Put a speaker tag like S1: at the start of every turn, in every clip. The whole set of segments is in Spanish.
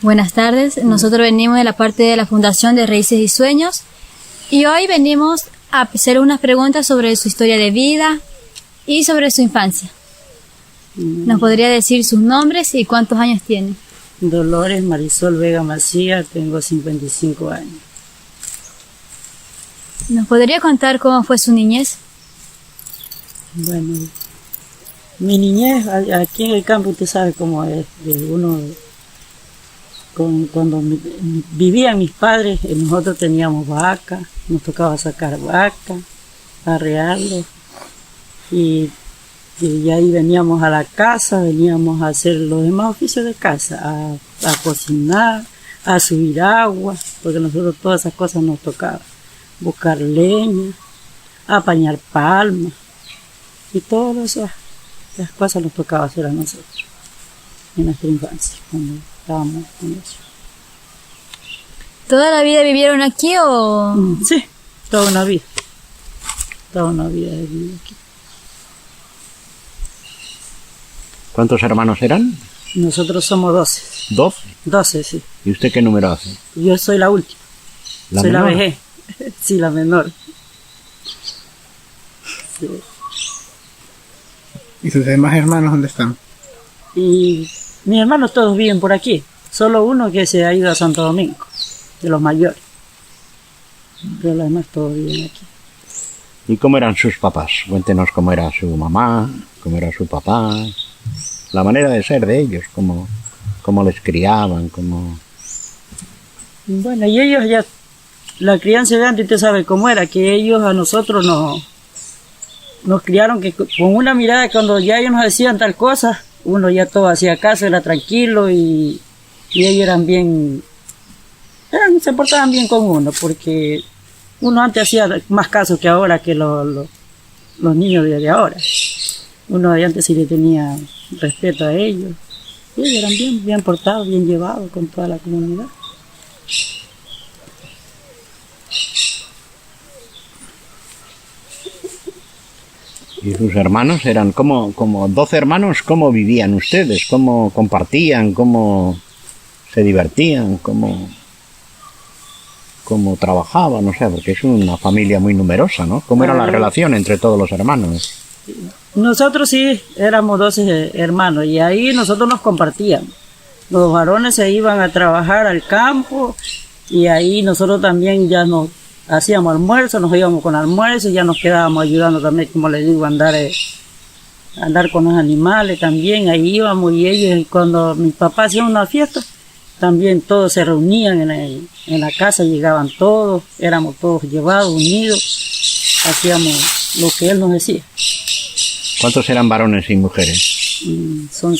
S1: Buenas tardes, nosotros venimos de la parte de la Fundación de Raíces y Sueños y hoy venimos a hacer unas preguntas sobre su historia de vida y sobre su infancia. ¿Nos podría decir sus nombres y cuántos años tiene?
S2: Dolores Marisol Vega Macía, tengo 55 años.
S1: ¿Nos podría contar cómo fue su niñez?
S2: Bueno, mi niñez aquí en el campo, usted sabe cómo es. Cuando vivían mis padres, nosotros teníamos vaca, nos tocaba sacar vaca, arrearlo, y ahí veníamos a la casa, veníamos a hacer los demás oficios de casa, a cocinar, a subir agua, porque nosotros todas esas cosas nos tocaban, buscar leña, apañar palmas, y todas esas cosas nos tocaba hacer a nosotros en nuestra infancia, cuando estábamos con eso.
S1: ¿Toda la vida vivieron aquí o...?
S2: Sí, toda una vida he vivido aquí.
S3: ¿Cuántos hermanos eran?
S2: Nosotros somos 12.
S3: ¿12?
S2: 12, sí.
S3: ¿Y usted qué número hace?
S2: Yo soy la última. Soy
S3: menor?
S2: la vejez. Sí, la menor. Sí.
S4: ¿Y sus demás hermanos dónde están?
S2: Y mis hermanos todos viven por aquí. Solo uno que se ha ido a Santo Domingo, de los mayores. Pero los demás todos viven aquí.
S3: ¿Y cómo eran sus papás? Cuéntenos cómo era su mamá, cómo era su papá, la manera de ser de ellos, cómo les criaban, cómo...
S2: Bueno, y ellos ya, la crianza de antes, usted sabe cómo era, que ellos a nosotros nos criaron que con una mirada, cuando ya ellos nos decían tal cosa, uno ya todo hacía caso, era tranquilo, y ellos se portaban bien con uno, porque uno antes hacía más caso que ahora, que los niños de ahora. Uno de antes sí le tenía respeto a ellos. Y ellos eran bien portados, bien llevados con toda la comunidad.
S3: ¿Y sus hermanos eran como 12 hermanos? ¿Cómo vivían ustedes? ¿Cómo compartían? ¿Cómo se divertían? ¿Cómo trabajaban? O sea, porque es una familia muy numerosa, ¿no? ¿Cómo era la relación entre todos los hermanos?
S2: Nosotros sí éramos 12 hermanos y ahí nosotros nos compartíamos. Los varones se iban a trabajar al campo y ahí nosotros también ya nos hacíamos almuerzo, nos íbamos con almuerzo y ya nos quedábamos ayudando también, como les digo, a andar con los animales también. Ahí íbamos y ellos, cuando mi papá hacía una fiesta, también todos se reunían en la casa, llegaban todos, éramos todos llevados, unidos, hacíamos lo que él nos decía.
S3: ¿Cuántos eran varones y mujeres?
S2: Son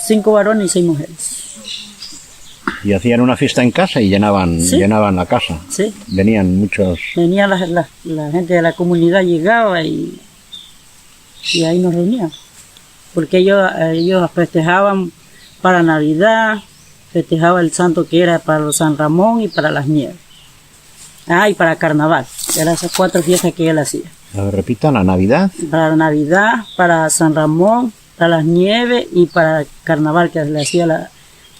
S2: 5 varones y 6 mujeres.
S3: Y hacían una fiesta en casa y llenaban la casa.
S2: Sí.
S3: Venían muchos...
S2: Venía la gente de la comunidad, llegaba y ahí nos reuníamos. Porque ellos festejaban para Navidad, festejaba el santo que era para San Ramón y para las Nieves. Y para Carnaval. Eran esas 4 fiestas que él hacía.
S3: A ver, repita, la Navidad.
S2: Para la Navidad, para San Ramón, para las Nieves y para Carnaval, que le hacía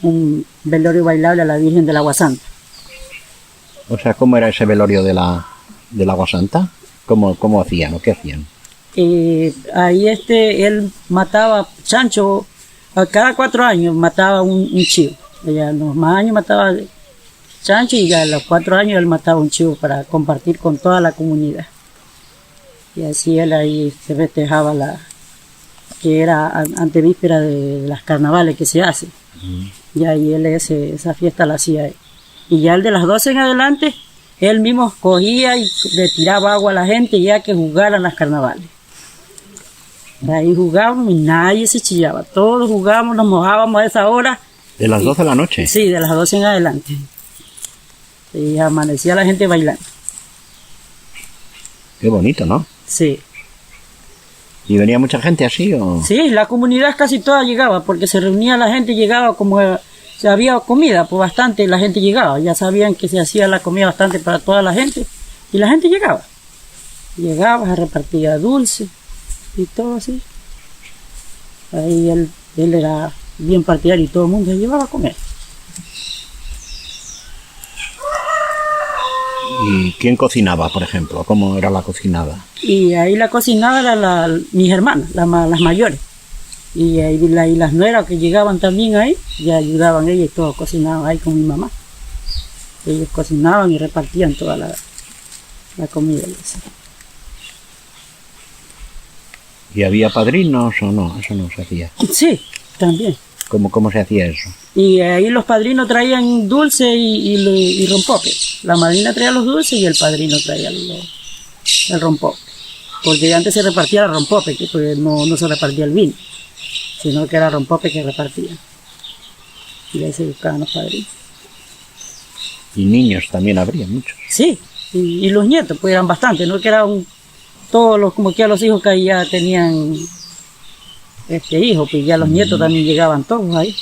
S2: un velorio bailable a la Virgen del Agua Santa.
S3: O sea, ¿cómo era ese velorio del Agua Santa? ¿Cómo hacían o qué hacían?
S2: Ahí él mataba chancho, a cada 4 años mataba un chivo. Ya los más años mataba chancho y ya a los 4 años él mataba un chivo para compartir con toda la comunidad. Y así él ahí se festejaba que era antevíspera de las carnavales que se hacen. Y ahí él esa fiesta la hacía él. Y ya el de las 12 en adelante, él mismo cogía y le tiraba agua a la gente ya que jugaran las carnavales. Ahí jugábamos y nadie se chillaba. Todos jugábamos, nos mojábamos a esa hora.
S3: ¿De las 12 de la noche?
S2: Sí, de las 12 en adelante. Y amanecía la gente bailando.
S3: Qué bonito, ¿no?
S2: Sí.
S3: ¿Y venía mucha gente así o...?
S2: Sí, la comunidad casi toda llegaba, porque se reunía la gente, llegaba como... había comida, pues bastante la gente llegaba. Ya sabían que se hacía la comida bastante para toda la gente. Y la gente llegaba. Llegaba, se repartía dulce y todo así. Ahí él era bien partidario y todo el mundo se llevaba a comer.
S3: ¿Y quién cocinaba, por ejemplo? ¿Cómo era la cocinada?
S2: Y ahí la cocinaba eran mis hermanas, las mayores. Y ahí y las nueras que llegaban también ahí, ya ayudaban ellas y todos cocinaban ahí con mi mamá. Ellos cocinaban y repartían toda la comida.
S3: ¿Y había padrinos o no? Eso no se hacía.
S2: Sí, también.
S3: ¿Cómo se hacía eso?
S2: Y ahí los padrinos traían dulce y rompope. La madrina traía los dulces y el padrino traía el rompope. Porque antes se repartía el rompope, que pues no se repartía el vino, sino que era rompope que repartían. Y ahí se buscaban los padrinos.
S3: Y niños también habría, muchos.
S2: Sí, y los nietos, pues eran bastantes, ¿no? Que eran todos los, como que a los hijos que ahí ya tenían hijos, pues ya los nietos también llegaban todos ahí.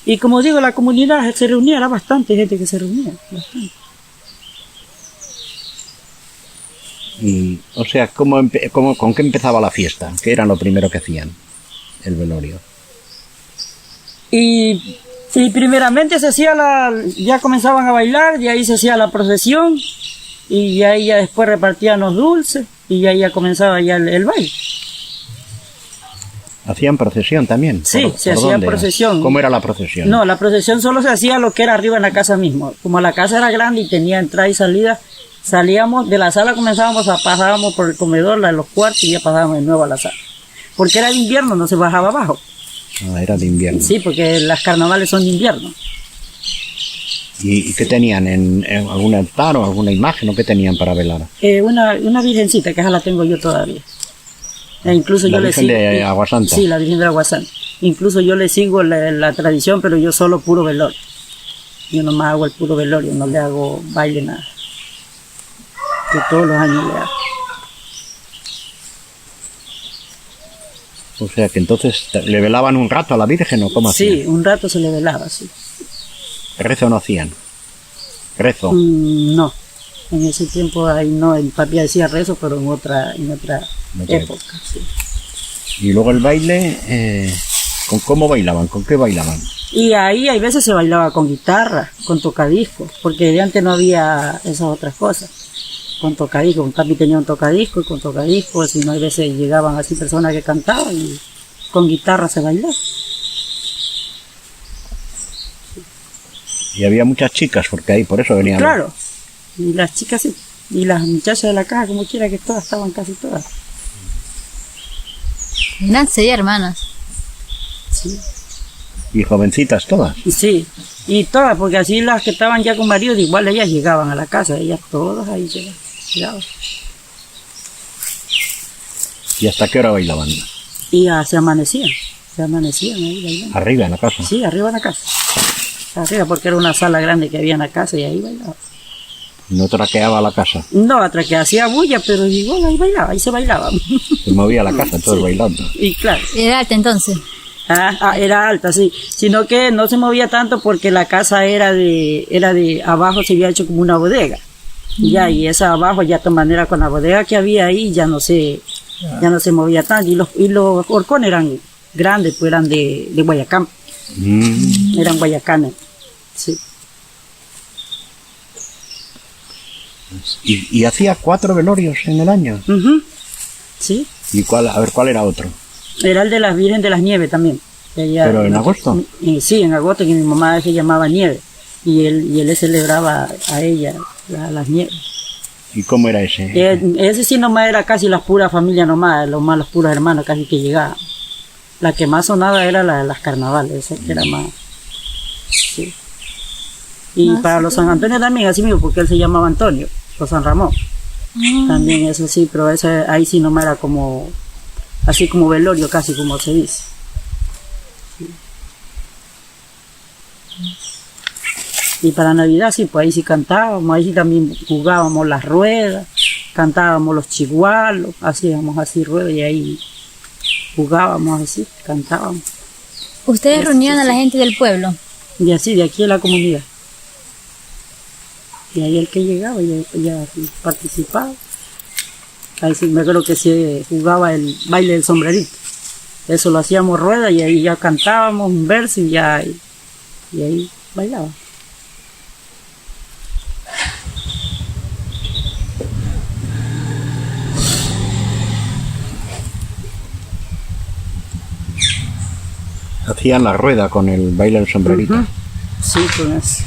S2: Y como digo, la comunidad se reunía, era bastante gente que se reunía, bastante.
S3: Y, o sea, ¿con qué empezaba la fiesta? ¿Qué era lo primero que hacían? El velorio.
S2: Y primeramente se hacía ya comenzaban a bailar, y ahí se hacía la procesión, y ahí ya después repartían los dulces, y ahí ya comenzaba ya el baile.
S3: ¿Hacían procesión también?
S2: Sí, se hacía procesión.
S3: ¿Cómo era la procesión?
S2: No, la procesión solo se hacía lo que era arriba en la casa mismo. Como la casa era grande y tenía entrada y salida, salíamos de la sala, pasábamos por el comedor, los cuartos, y ya pasábamos de nuevo a la sala. Porque era de invierno, no se bajaba abajo.
S3: Ah, era de invierno.
S2: Sí, porque las carnavales son de invierno.
S3: ¿Y qué tenían? ¿En algún altar o alguna imagen o qué tenían para velar?
S2: Una virgencita, que esa la tengo yo todavía. Incluso
S3: ¿La
S2: yo
S3: Virgen
S2: le sigo,
S3: de Aguasanta?
S2: Sí, la Virgen de Aguasanta. Incluso yo le sigo la tradición, pero yo solo puro velorio. Yo nomás hago el puro velorio, no le hago baile, nada. Que todos los años le hago.
S3: O sea que entonces le velaban un rato a la Virgen o cómo hacían.
S2: Sí, un rato se le velaba, sí.
S3: ¿Rezo no hacían? ¿Rezo?
S2: No, en ese tiempo ahí no, el papi decía rezo, pero en otra época. Sí.
S3: Y luego el baile, ¿cómo bailaban? ¿Con qué bailaban?
S2: Y ahí hay veces se bailaba con guitarra, con tocadiscos, porque de antes no había esas otras cosas. Con tocadiscos, un papi tenía un tocadisco y con tocadiscos, y no hay veces llegaban así personas que cantaban y con guitarra se bailaba.
S3: Y había muchas chicas, porque ahí por eso venían.
S2: Claro, y las chicas sí, y las muchachas de la casa, como quiera que todas, estaban casi todas.
S1: Eran 6 hermanas.
S2: Sí.
S3: Y jovencitas todas.
S2: Sí, y todas, porque así las que estaban ya con marido, igual ellas llegaban a la casa, ellas todas ahí llegaban.
S3: ¿Y hasta qué hora bailaban?
S2: Y ya se amanecían ahí bailando.
S3: Arriba en la casa.
S2: Sí, arriba en la casa. Arriba, porque era una sala grande que había en la casa y ahí bailaba.
S3: ¿No traqueaba la casa?
S2: No, atrás que hacía bulla, pero igual ahí bailaba, ahí se bailaba.
S3: Se movía la casa, todos
S2: Sí.
S3: bailando.
S2: Y claro.
S1: Era alta entonces.
S2: Era alta, sí. Sino que no se movía tanto porque la casa era de abajo, se había hecho como una bodega. Y ya, y esa abajo, ya de todas maneras, con la bodega que había ahí, ya no se movía tanto. Y los horcones eran grandes, pues eran de Guayacán. Eran guayacanes, sí.
S3: ¿Y hacía 4 velorios en el año?
S2: Sí.
S3: ¿Y cuál era otro?
S2: Era el de las Virgen de las Nieves también.
S3: ¿Pero en agosto?
S2: Sí, en agosto, que mi mamá se llamaba Nieve. Y él le celebraba a ella las Nieves.
S3: ¿Y cómo era ese?
S2: Ese sí nomás era casi las puras familias nomás, los puros hermanos casi que llegaban. La que más sonaba era las carnavales, esa que era más. Sí. Y para los San Antonio también, así mismo, porque él se llamaba Antonio, o San Ramón. También eso sí, pero ahí sí nomás era como, así como velorio, casi como se dice. Sí. Y para Navidad sí, pues ahí sí cantábamos, ahí sí también jugábamos las ruedas, cantábamos los chigualos, hacíamos así ruedas y ahí jugábamos así, cantábamos.
S1: ¿Ustedes reunían a la gente del pueblo?
S2: Y así, de aquí en la comunidad. Y ahí el que llegaba ya participaba. Ahí sí me acuerdo que se jugaba el baile del sombrerito. Eso lo hacíamos rueda y ahí ya cantábamos un verso y ya y ahí bailaba.
S3: Hacían la rueda con el baile del sombrerito.
S2: Ujú. Sí, con eso.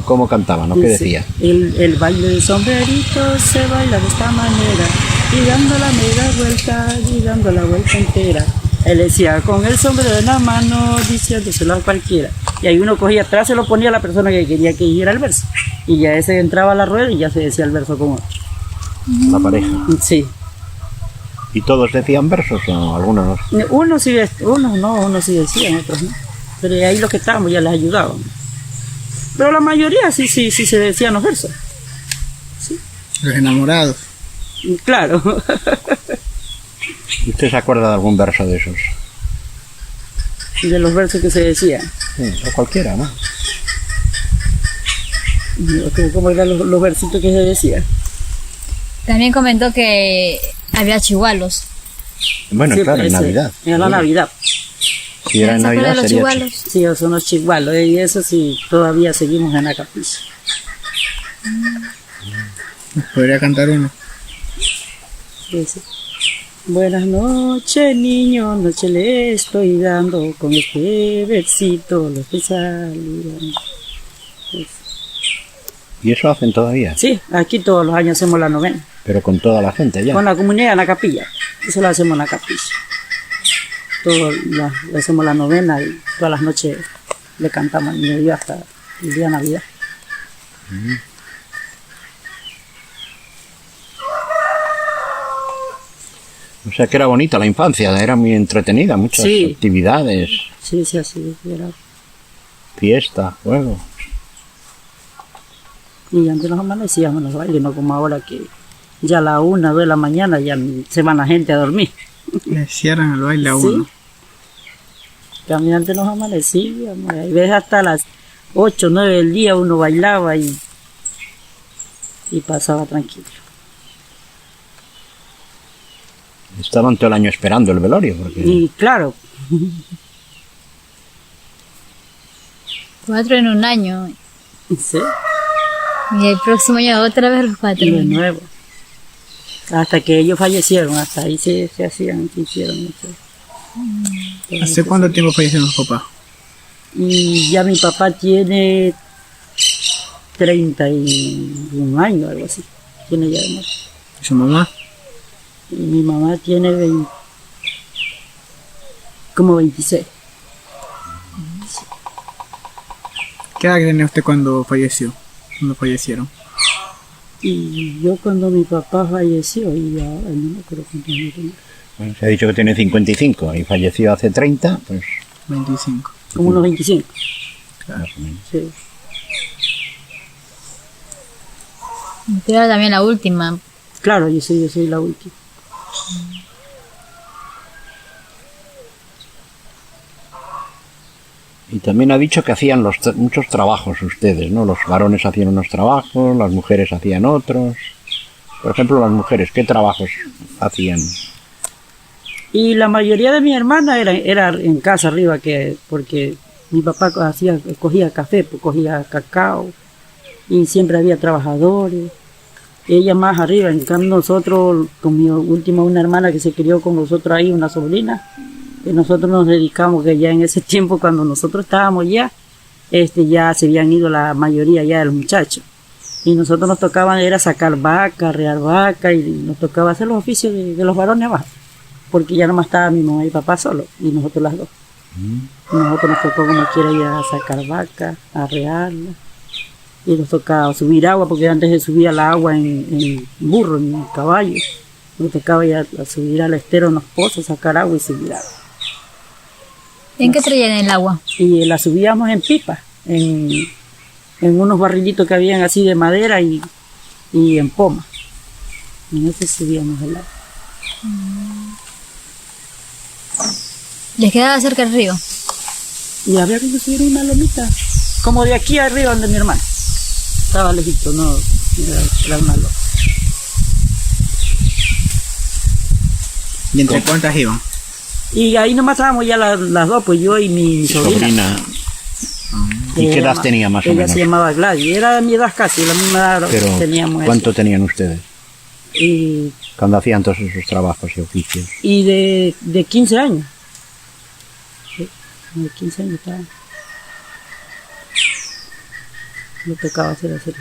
S3: ¿Cómo cantaban? ¿No? ¿Qué decía?
S2: El baile del sombrerito se baila de esta manera, y dando la media vuelta, y dando la vuelta entera. Él decía, con el sombrero en la mano, diciéndoselo a cualquiera. Y ahí uno cogía atrás, se lo ponía a la persona que quería que hiciera el verso. Y ya ese entraba a la rueda y ya se decía el verso con otro.
S3: La pareja.
S2: Sí.
S3: ¿Y todos decían versos o algunos no?
S2: Unos sí decían, otros no. Pero ahí los que estábamos ya les ayudábamos. Pero la mayoría sí se decían los versos.
S4: Los enamorados.
S2: Claro.
S3: ¿Usted se acuerda de algún verso de esos?
S2: De los versos que se decían.
S3: Sí, o cualquiera, ¿no?
S2: ¿Cómo eran los versitos que se decían?
S1: También comentó que había chihualos.
S3: Bueno,
S2: Sí,
S3: claro, en Navidad.
S2: Era la Navidad.
S3: Si era en
S1: ¿Se acuerda
S3: Navidad
S1: de los
S3: sería
S1: chihualos?
S2: Sí, esos son los chihualos. Y eso sí, todavía seguimos en la capilla.
S4: Podría cantar uno.
S2: Dice, buenas noches, niño, noche le estoy dando, con este versito lo estoy saludando.
S3: ¿Y eso hacen todavía?
S2: Sí, aquí todos los años hacemos la novena.
S3: Pero con toda la gente ya.
S2: Con la comunidad en la capilla. Eso lo hacemos en la capilla. Le hacemos la novena y todas las noches le cantamos al niño Dios hasta el día de Navidad.
S3: O sea que era bonita la infancia, era muy entretenida, muchas
S2: Sí.
S3: actividades,
S2: Sí, así era.
S3: fiesta, juegos.
S2: Y antes nos amanecíamos en los bailes, no como ahora que ya a la 1, 2 de la mañana ya se van la gente a dormir.
S4: Le cierran el baile a
S2: Sí.
S4: uno.
S2: También antes nos amanecíamos, y ves hasta las 8, 9 del día uno bailaba y pasaba tranquilo.
S3: Estaban todo el año esperando el velorio, porque
S2: Y claro,
S1: 4 en un año.
S2: sí,
S1: Y el próximo año otra vez los 4.
S2: y de nuevo. Hasta que ellos fallecieron, hasta ahí se hacían, se hicieron.
S4: ¿Hace cuánto tiempo fallecieron sus papás?
S2: Y ya mi papá tiene 31 años, algo así. Tiene ya de muerte.
S4: ¿Y su mamá?
S2: Y mi mamá tiene como 26.
S4: ¿Qué edad tenía usted cuando falleció? Cuando fallecieron.
S2: Y yo cuando mi papá falleció, y ya no me acuerdo cuántos años tenía.
S3: bueno, se ha dicho que tiene 55 y falleció hace 30, pues
S4: 25.
S2: Como unos 25.
S3: más o menos.
S2: Sí.
S1: Pero era también la última.
S2: Claro, yo soy la última.
S3: Y también ha dicho que hacían muchos trabajos ustedes, ¿no? Los varones hacían unos trabajos, las mujeres hacían otros. Por ejemplo, las mujeres, ¿qué trabajos hacían?
S2: Y la mayoría de mis hermanas era en casa arriba, porque mi papá cogía café, pues, cogía cacao, y siempre había trabajadores. Ella más arriba, en cambio nosotros, con mi última una hermana que se crió con nosotros ahí, una sobrina, que nosotros nos dedicamos, que ya en ese tiempo cuando nosotros estábamos ya se habían ido la mayoría ya de los muchachos. Y nosotros nos tocaba era sacar vaca, arrear vaca, y nos tocaba hacer los oficios de los varones abajo, porque ya nomás estaba mi mamá y papá solo, y nosotros las dos. Y nosotros nos tocó como quiera ir a sacar vaca, a arrearla, y nos tocaba subir agua, porque antes se subía el agua en burro, en caballo. Nos tocaba ya a subir al estero en los pozos, sacar agua y subir agua.
S1: ¿En qué traían el agua?
S2: Y la subíamos en pipa, en unos barrilitos que habían así de madera y en poma. En ese subíamos el agua.
S1: ¿Les quedaba cerca el río?
S2: Y había que subir una lomita, como de aquí arriba donde mi hermano. Estaba lejito, no, era una loma.
S4: ¿Y entre cuántas iban?
S2: Y ahí nomás estábamos ya las dos, pues yo y mi sobrina.
S3: ¿Y qué edad
S2: Ella-
S3: tenía más o
S2: ella
S3: menos?
S2: se llamaba Gladys, era de mi edad casi, la misma edad que
S3: Pero,
S2: teníamos.
S3: ¿cuánto tenían ustedes
S2: Y,
S3: cuando hacían todos esos trabajos y oficios?
S2: y de 15 años. Sí, de 15 años estaba. Me tocaba hacer eso.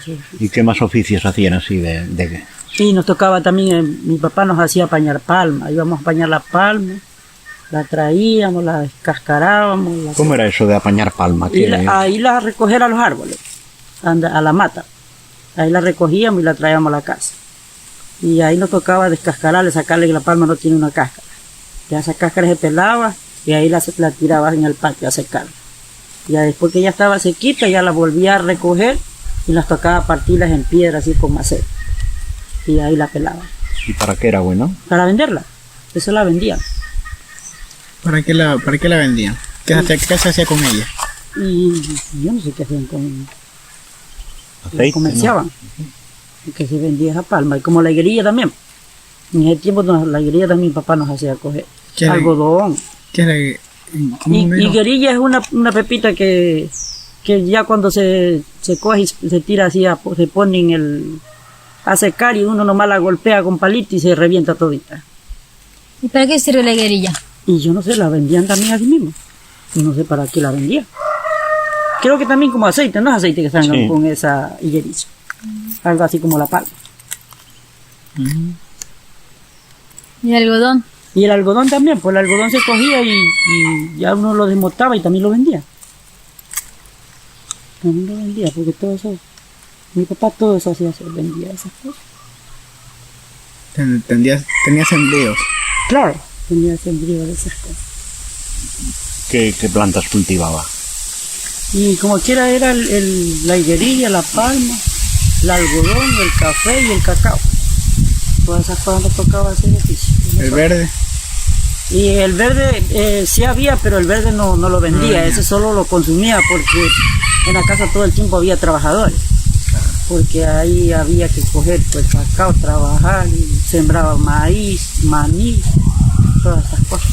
S3: ¿Y qué más oficios hacían así de
S2: Y nos tocaba también, mi papá nos hacía apañar palma, íbamos a apañar la palma, la traíamos, la descascarábamos.
S3: ¿Cómo era eso de apañar palma?
S2: Y ahí la recoger a los árboles, a la mata. Ahí la recogíamos y la traíamos a la casa. Y ahí nos tocaba descascararle, sacarle que la palma no tiene una cáscara. Ya esa cáscara se pelaba y ahí la tirabas en el patio a secar. Ya después que ya estaba sequita, ya la volvía a recoger y las tocaba partirlas en piedra así con maceta. Y ahí la pelaba.
S3: ¿Y para qué era bueno?
S2: Para venderla. Eso la vendían.
S4: ¿Para qué la vendían? ¿Qué se hacía con ella?
S2: Y yo no sé qué hacían con...
S3: Aceite,
S2: comerciaban. Que se vendía esa palma. Y como la higuerilla también. En ese tiempo la higuerilla también mi papá nos hacía coger.
S4: ¿Qué era?
S2: Algodón.
S4: ¿Qué era? ¿Cómo
S2: Y
S4: menos?
S2: higuerilla es una pepita que ya cuando se coge y se tira así, se pone a secar y uno nomás la golpea con palito y se revienta todita.
S1: ¿Y para qué sirve la higuerilla?
S2: Y yo no sé, la vendían también así mismo. No sé para qué la vendían. Creo que también como aceite, no es aceite que salgan
S3: Sí.
S2: con esa higuerilla. Algo así como la palma.
S1: ¿Y el algodón?
S2: Y el algodón también, pues el algodón se cogía y ya uno lo desmotaba y también lo vendía. También lo vendía, porque todo eso, mi papá todo eso hacía, vendía esas cosas.
S4: Tenía sembríos.
S2: Claro, vendía sembrío de esas cosas.
S3: ¿Qué plantas cultivaba?
S2: Y como quiera era la higuerilla, la palma, el algodón, el café y el cacao. Todas esas cosas nos tocaba hacer oficio.
S4: El verde.
S2: Y el verde sí había, pero el verde no lo vendía, ese solo lo consumía porque en la casa todo el tiempo había trabajadores. Porque ahí había que coger pues cacao, trabajar, y sembraba maíz, maní, todas esas cosas.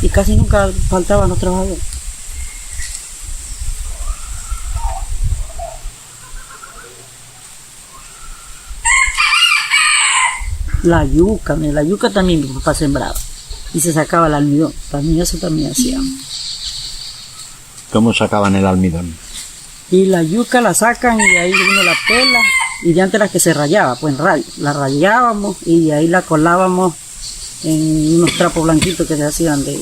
S2: Y casi nunca faltaban los trabajadores. La yuca también mi papá sembraba. Y se sacaba el almidón, también eso también hacíamos.
S3: ¿Cómo sacaban el almidón?
S2: Y la yuca la sacan y ahí uno la pela. Y de antes era que se rayaba, pues en rayo. La rayábamos y ahí la colábamos en unos trapos blanquitos que se hacían de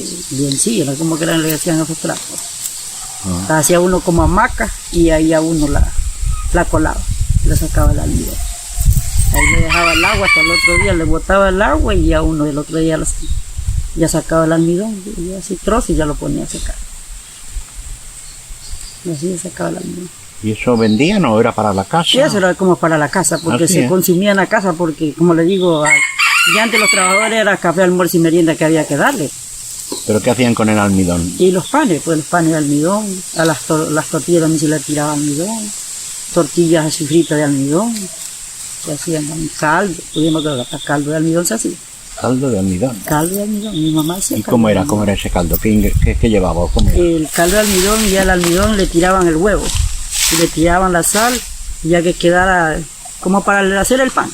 S2: encilla, ¿no? Como que le decían esos trapos. La hacía uno como hamaca y ahí a uno la colaba, le sacaba el almidón. Ahí le dejaba el agua, hasta el otro día le botaba el agua y ya uno el otro día ya sacaba el almidón, y así trozo y ya lo ponía a secar. Y así se sacaba el almidón.
S3: ¿Y eso vendían o era para la casa?
S2: Y eso era como para la casa, porque
S3: Así
S2: se
S3: es.
S2: consumía en la casa, porque como le digo, ya antes los trabajadores era café, almuerzo y merienda que había que darle.
S3: ¿Pero qué hacían con el almidón?
S2: Y los panes, pues los panes de almidón, a las tortillas también se le tiraba almidón, tortillas así fritas de almidón, se hacían con caldo, pudimos caldo de almidón se hacía,
S3: Caldo de almidón.
S2: caldo de almidón, mi mamá hacía
S3: ¿Y
S2: caldo
S3: cómo
S2: de
S3: era?
S2: almidón.
S3: ¿Cómo era ese caldo? ¿Qué llevaba? ¿Cómo era?
S2: El caldo de almidón y al almidón le tiraban el huevo, y le tiraban la sal, ya que quedara como para hacer el pan.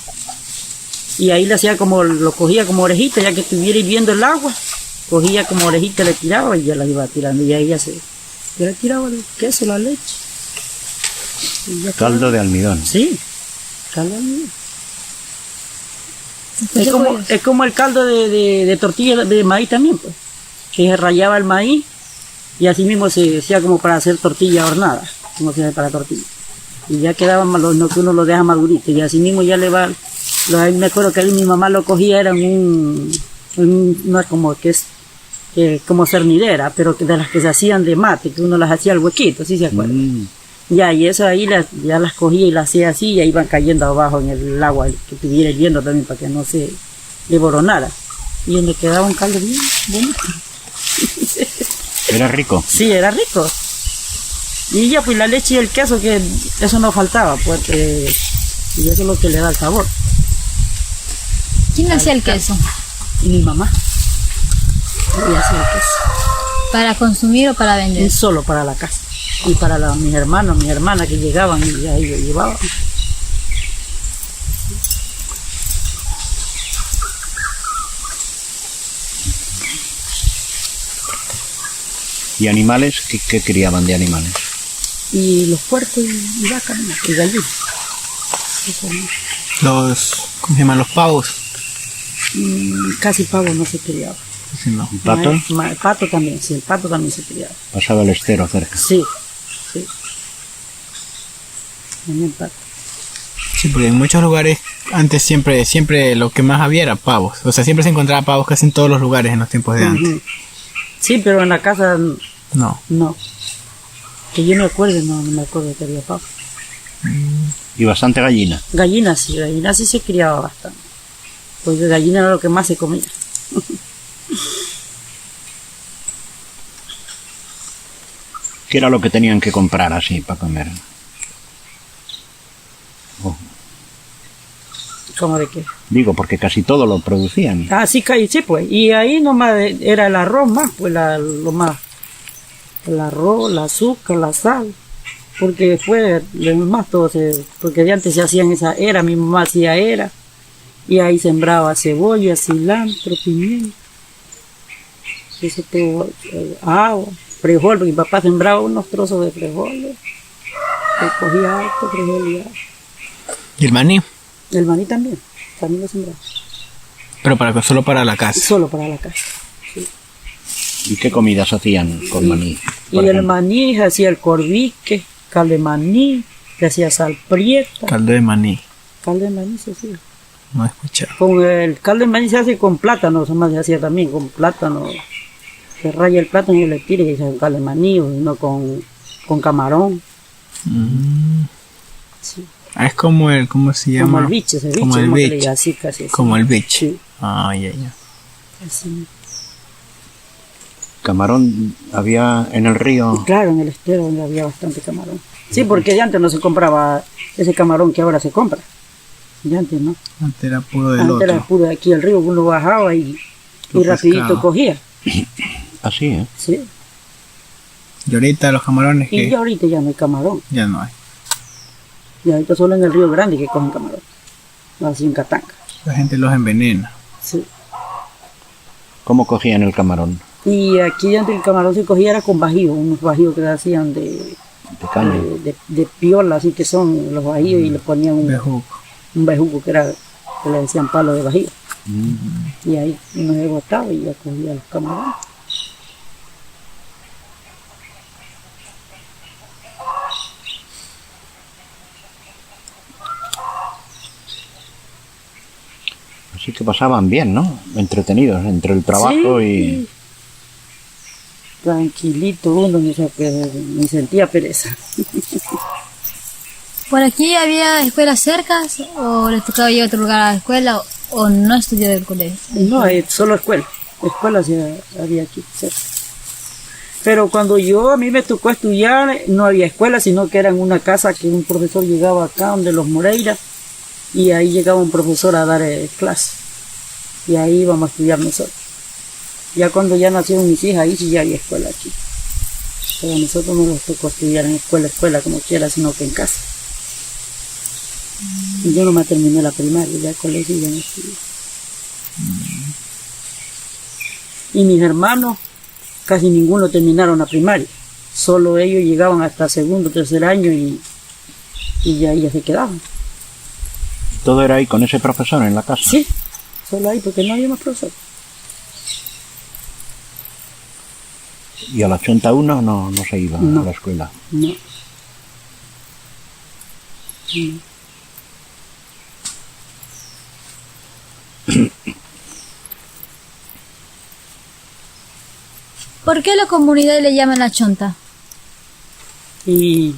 S2: Y ahí le hacía como, lo cogía como orejita, ya que estuviera hirviendo el agua, cogía como orejita, le tiraba y ya la iba tirando. Y ahí ya le tiraba el queso, la leche. Y ya
S3: Caldo
S2: quedaba.
S3: de almidón.
S2: Sí, caldo de almidón.
S1: ¿Qué pollo?
S2: Es como el caldo de tortilla de maíz también, pues. Que se rallaba el maíz y así mismo se hacía como para hacer tortilla hornada, como se hace para tortilla. Y ya quedaba lo que uno lo deja madurito y así mismo ya le va. Me acuerdo que ahí mi mamá lo cogía, era una como que es como cernidera, pero de las que se hacían de mate, que uno las hacía al huequito, ¿sí se acuerda? Ya, y eso ahí ya las cogía y las hacía así y ahí iban cayendo abajo en el agua que estuviera hirviendo también para que no se devoronara. Y donde quedaba un caldo bien bonito.
S3: ¿Era rico?
S2: Sí, era rico. Y ya pues la leche y el queso, que eso no faltaba, pues, y eso es lo que le da el sabor.
S1: ¿Quién hacía el queso?
S2: Y mi mamá. Ella hacía el queso.
S1: ¿Para consumir o para vender?
S2: Es solo para la casa. Y para mis hermanos, mis hermanas que llegaban y ahí lo llevaban.
S3: ¿Y animales? ¿Qué criaban de animales?
S2: Y los puercos y vacas, ¿no? Y gallinas. Eso, ¿no?
S4: ¿Cómo se llaman? Los pavos.
S2: Casi pavo no se criaba.
S4: Sí, no.
S3: ¿Y pato?
S2: El pato también, sí, el pato también se criaba.
S3: Pasaba el estero cerca.
S2: Sí, sí. También pato.
S4: Sí, porque en muchos lugares antes siempre lo que más había era pavos. O sea, siempre se encontraba pavos casi en todos los lugares en los tiempos de antes.
S2: Ujú. Sí, pero en la casa
S4: No.
S2: no. Que yo me acuerdo, no me acuerdo que había pavo.
S3: Y bastante gallina.
S2: Gallinas sí se criaba bastante. Porque gallina era lo que más se comía.
S3: ¿Qué era lo que tenían que comprar así para comer? Oh,
S2: ¿Cómo de qué?
S3: digo, porque casi todo lo producían.
S2: Ah, sí, sí, pues. Y ahí nomás era el arroz más, pues lo más. El arroz, el azúcar, la sal. Porque después, lo más todo porque de antes se hacían esa era, mi mamá hacía era. Y ahí sembraba cebolla, cilantro, pimienta. Eso todo, agua, frijol, porque mi papá sembraba unos trozos de frijoles. Cogía harto frijol y agua.
S4: ¿Y el maní?
S2: El maní también lo sembraba.
S4: Pero solo para la casa.
S2: Solo para la casa.
S3: ¿Y qué comidas hacían con maní?
S2: Y
S3: por
S2: el
S3: ejemplo?
S2: maní se hacía el corvique, caldo de maní, le hacía sal prieta.
S4: Caldo de maní.
S2: Caldo de maní se hacía.
S4: No he escuchado.
S2: Con el caldo de maní se hace con plátano, se hacía también con plátano. Se raya el plátano y le tira y se hace caldo de maní, o no con camarón. Sí.
S4: Ah, es como el, ¿cómo se llama?
S2: Como el biche, ese biche,
S4: Como el
S2: ¿cómo que le
S4: biche.
S2: diga? Así, casi así.
S4: Como el biche.
S2: Sí,
S4: Ah, ya.
S2: así.
S3: Camarón había en el río.
S2: Y claro, en el estero donde había bastante camarón. Sí, porque de antes no se compraba ese camarón que ahora se compra. De antes, ¿no?
S4: Antes era puro del
S2: Antes
S4: otro.
S2: era puro de aquí el río, uno bajaba y
S4: Lo
S2: rapidito
S4: pescaba.
S2: cogía.
S3: Así, ¿eh?
S2: Sí.
S4: Y ahorita los camarones
S2: Y
S4: que
S2: ya ahorita ya no hay camarón.
S4: ya no hay.
S2: Y ahorita solo en el río Grande que cogen camarón. Así en Catanga.
S4: La gente los envenena.
S2: Sí.
S3: ¿Cómo cogían el camarón?
S2: Y aquí antes el camarón se cogía era con bajío, unos bajíos que le hacían de
S3: caña.
S2: piola, así que son los bajíos, y le ponían un bejuco que le decían palo de bajío. Y ahí uno se botaba y ya cogía los camarones.
S3: Así que pasaban bien, ¿no? Entretenidos entre el trabajo
S2: Sí,
S3: y...
S2: tranquilito uno, ni sentía pereza.
S1: ¿Por aquí había escuelas cercas o les tocaba ir a otro lugar a la escuela o no estudió del colegio?
S2: No, solo escuela sí había aquí cerca. Pero cuando a mí me tocó estudiar, no había escuela, sino que era en una casa que un profesor llegaba acá, donde los Moreira, y ahí llegaba un profesor a dar clase. Y ahí íbamos a estudiar nosotros. Ya cuando ya nacieron mis hijas, ahí sí ya había escuela aquí. Pero a nosotros no nos tocó estudiar en escuela como quiera, sino que en casa. Y yo no me terminé la primaria, ya el colegio ya no estudié. Y mis hermanos, casi ninguno terminaron la primaria. Solo ellos llegaban hasta segundo, tercer año y ya se quedaban.
S3: Todo era ahí con ese profesor en la casa.
S2: Sí, solo ahí, porque no había más profesor.
S3: Y a la 81 no se iba
S2: No.
S3: a la escuela.
S2: No. No.
S1: ¿Por qué la comunidad le llaman la chonta?
S2: Y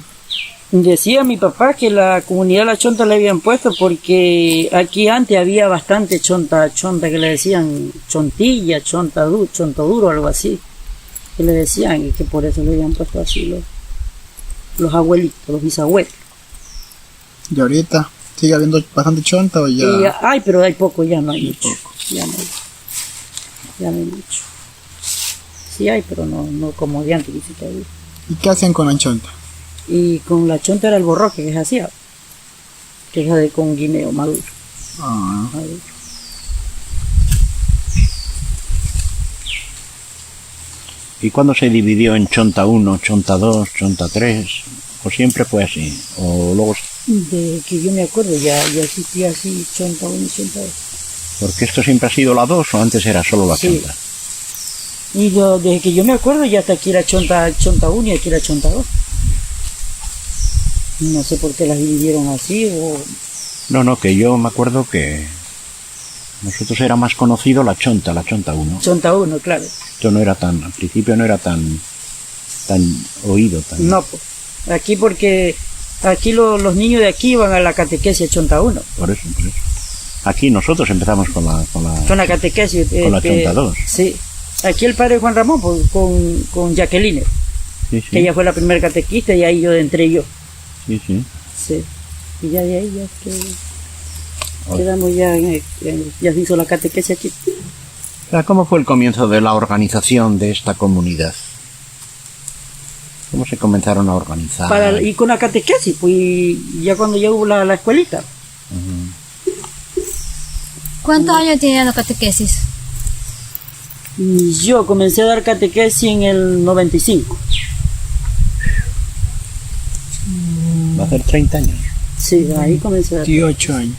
S2: decía mi papá que la comunidad La Chonta le habían puesto porque aquí antes había bastante chonta que le decían chontilla, chonta duro, algo así. Que le decían y que por eso le habían puesto así los abuelitos, los bisabuelos.
S4: ¿Y ahorita sigue habiendo bastante chonta o ya?
S2: Y hay, pero hay poco, ya no hay mucho. Ya no hay mucho. Sí hay, pero no como de antes, dice que había.
S4: ¿Y qué hacían con la chonta?
S2: Y con la chonta era el borroque que se hacía, que es de con guineo maduro.
S4: Ah.
S2: Maduro.
S3: ¿Y cuándo se dividió en chonta 1, chonta 2, chonta 3? ¿O siempre fue así? ¿O luego...?
S2: De que yo me acuerdo, ya existía así, chonta 1 y chonta 2.
S3: ¿Porque esto siempre ha sido la 2 o antes era solo la
S2: Sí.
S3: chonta?
S2: Y desde que yo me acuerdo ya hasta aquí era chonta 1 y aquí era chonta 2. No sé por qué las dividieron así o...
S3: No, que yo me acuerdo que nosotros era más conocido la chonta 1.
S2: Chonta 1, claro.
S3: Esto no era tan, al principio no era tan oído.
S2: No, pues. Aquí porque aquí los niños de aquí van a la catequesis chonta 1.
S3: Por eso. Aquí nosotros empezamos con la
S2: Catequesis.
S3: con la chonta 2.
S2: Sí. Aquí el padre Juan Ramón pues, con Jacqueline,
S3: Sí.
S2: que ella fue la primera catequista y ahí yo entré yo.
S3: Sí.
S2: Sí. Y ya de ahí ya quedamos ya, ya se hizo la catequesis aquí.
S3: O sea, ¿cómo fue el comienzo de la organización de esta comunidad? ¿Cómo se comenzaron a organizar?
S2: Y con la catequesis, pues y ya cuando ya hubo la escuelita.
S1: ¿Cuántos años tienen los catequesis?
S2: Y yo comencé a dar catequesis en el 95.
S3: Va a hacer 30 años.
S2: Sí, ahí comencé a dar.
S4: 18 años.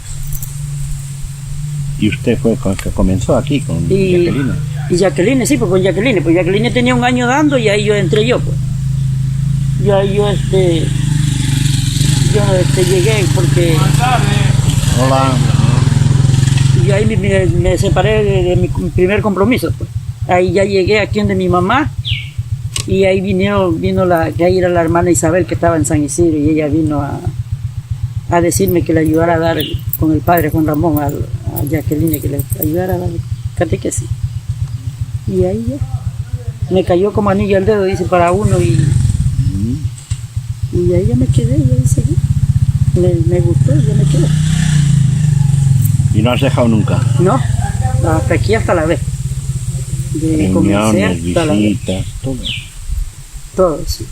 S3: Y usted fue con que comenzó aquí con Jacqueline.
S2: Y Jacqueline, sí, pues con Jacqueline. Pues Jacqueline tenía un año dando y ahí yo entré yo, pues. Y ahí yo llegué porque...
S3: Hola.
S2: Y ahí me separé de mi primer compromiso, pues. Ahí ya llegué aquí donde mi mamá y ahí vino que ahí era la hermana Isabel que estaba en San Isidro y ella vino a decirme que le ayudara a dar con el padre Juan Ramón a Jacqueline, que le ayudara a dar catequesis. Y ahí ya me cayó como anillo al dedo, dice, para uno y ahí ya me quedé y ahí seguí. Me gustó y ya me quedé.
S3: ¿Y no has dejado nunca?
S2: No, hasta aquí hasta la vez. De
S3: Reuniones,
S2: hasta la vez.
S3: visitas, todo.
S2: Todo, sí.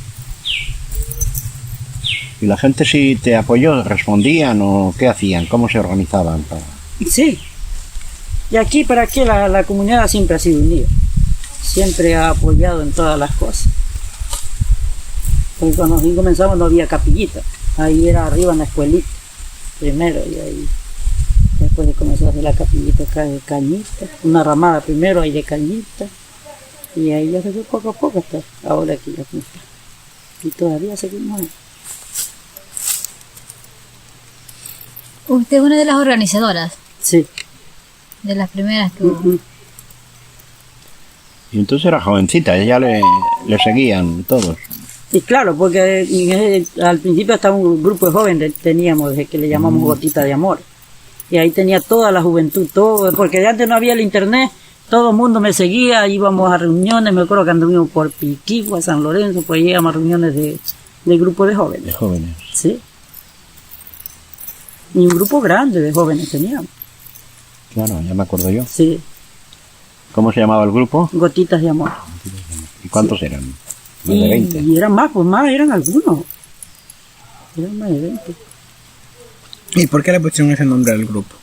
S3: ¿Y la gente sí te apoyó? ¿Respondían o qué hacían? ¿Cómo se organizaban?
S2: Sí. Y aquí, para qué, la comunidad siempre ha sido unida. Siempre ha apoyado en todas las cosas. Porque cuando nosotros comenzamos no había capillita. Ahí era arriba en la escuelita. Primero, y ahí... Después de comenzar a hacer la capillita acá de cañita. Una ramada primero ahí de cañita. Y ahí ya se fue poco a poco hasta ahora aquí la fiesta. Y todavía seguimos ahí.
S1: Usted es una de las organizadoras,
S2: Sí.
S1: de las primeras que...
S2: Ujú.
S3: Y entonces era jovencita, ella le seguían todos.
S2: Y claro, porque al principio hasta un grupo de jóvenes teníamos, que le llamamos Gotita de Amor. Y ahí tenía toda la juventud, todo, porque de antes no había el internet, todo el mundo me seguía, íbamos a reuniones, me acuerdo que anduvimos por Piquigua, San Lorenzo, pues íbamos a reuniones de grupo de jóvenes.
S3: De jóvenes.
S2: Sí. Y un grupo grande de jóvenes teníamos.
S3: Claro, ya me acuerdo yo.
S2: Sí,
S3: ¿Cómo se llamaba el grupo?
S2: Gotitas de Amor.
S3: ¿Y cuántos eran? Más de 20.
S2: Y eran más, pues más eran algunos. Eran más de 20.
S4: ¿Y por qué le pusieron ese nombre al grupo?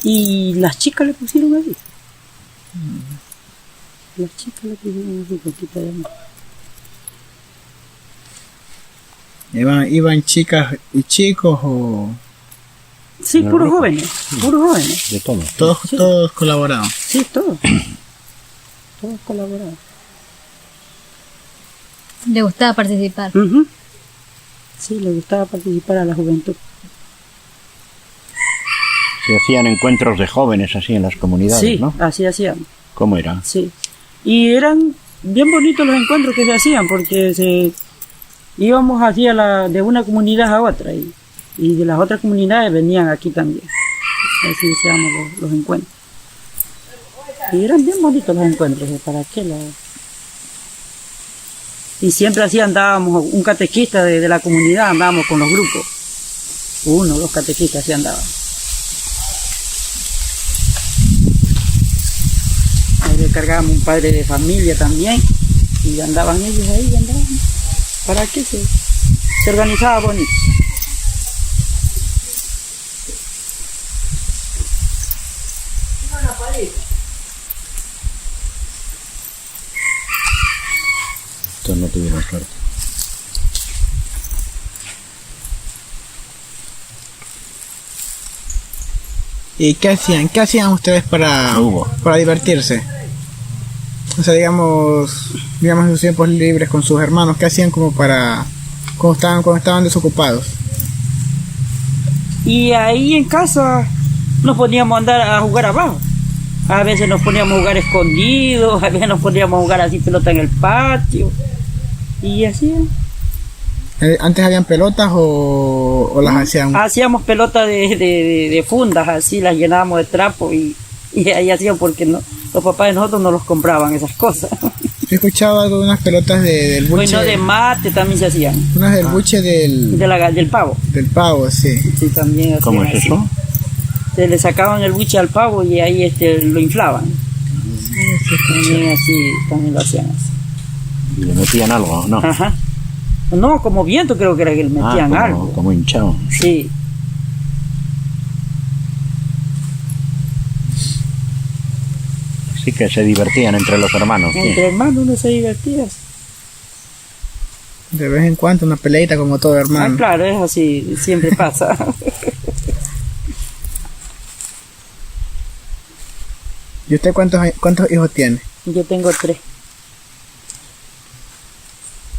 S2: Y las chicas le pusieron así. Las chicas le pusieron así, Gotitas de Amor.
S4: ¿Iban chicas y chicos o...?
S2: Sí,
S3: ¿En el
S2: puros
S3: grupo?
S2: jóvenes, puros jóvenes.
S3: De todo.
S4: Todos colaboraban.
S2: Sí, todos. Todos colaboraban.
S1: Le gustaba participar.
S2: Ujú. Sí, le gustaba participar a la juventud.
S3: Se hacían encuentros de jóvenes así en las comunidades,
S2: Sí,
S3: ¿no?
S2: así hacían.
S3: ¿Cómo era?
S2: Sí. Y eran bien bonitos los encuentros que se hacían porque íbamos así de una comunidad a otra y de las otras comunidades venían aquí también. Así se llaman los encuentros. Y eran bien bonitos los encuentros, ¿para qué? Y siempre así andábamos, un catequista de la comunidad andábamos con los grupos. 1 o 2 catequistas así andaban. Ahí le cargábamos un padre de familia también y andaban ellos ahí, andaban. ¿Para qué se organizaba bonito?
S3: Estos no tuvieron suerte.
S4: ¿Y qué hacían? ¿Qué hacían ustedes para,
S3: Hugo.
S4: para divertirse? O sea, digamos en sus tiempos libres con sus hermanos, ¿qué hacían como para cuando estaban desocupados?
S2: Y ahí en casa nos poníamos a andar a jugar abajo. A veces nos poníamos a jugar escondidos, a veces nos poníamos a jugar así pelota en el patio. Y así.
S4: ¿Antes habían pelotas o las hacían?
S2: Hacíamos pelotas de fundas, así las llenábamos de trapo y ahí hacían porque no, los papás de nosotros no los compraban esas cosas.
S4: Yo he escuchado algo de unas pelotas del buche.
S2: Bueno, de mate también se hacían.
S4: Unas del buche
S2: Del pavo.
S4: del pavo, sí.
S2: Sí, también hacían.
S3: ¿Cómo es
S2: así.
S3: eso?
S2: Se le sacaban el buche al pavo y ahí lo inflaban. También lo hacían así.
S3: Y le metían algo, ¿no?
S2: Ajá. No, como viento creo que era que le metían algo.
S3: Como hinchado.
S2: Sí.
S3: Así que se divertían entre los hermanos. ¿sí?
S2: Entre hermanos uno se divertía.
S4: De vez en cuando una peleita como todo hermano.
S2: Ah, claro, es así, siempre pasa.
S4: ¿Y usted cuántos hijos tiene?
S2: Yo tengo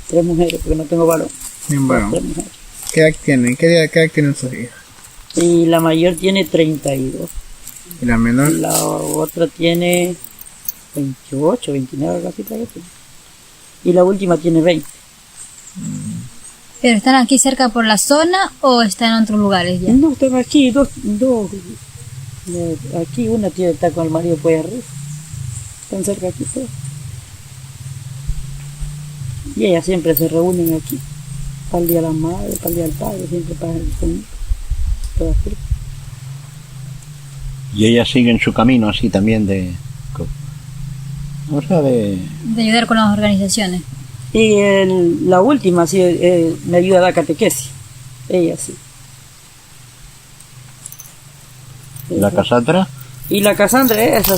S2: tres mujeres, porque no tengo varón.
S4: Bien, bueno.
S2: Tres mujeres.
S4: ¿Qué edad tienen? ¿Qué edad tienen sus hijos?
S2: Y la mayor tiene 32.
S4: ¿Y la menor?
S2: La otra tiene 28, 29, casi parece. Y la última tiene 20.
S1: ¿Pero están aquí cerca por la zona o están en otros lugares ya?
S2: No, están aquí, dos. Aquí una está con el marido pues arriba. Están cerca aquí todos. Y ellas siempre se reúnen aquí. Para el día de la madre, para el día del padre, siempre pasan conmigo. Todas cerca.
S3: Y ellas siguen su camino así también o sea,
S1: De ayudar con las organizaciones.
S2: Y la última sí me ayuda a dar catequesis. Ella sí.
S3: ¿La Casandra?
S2: Y la Casandra, esa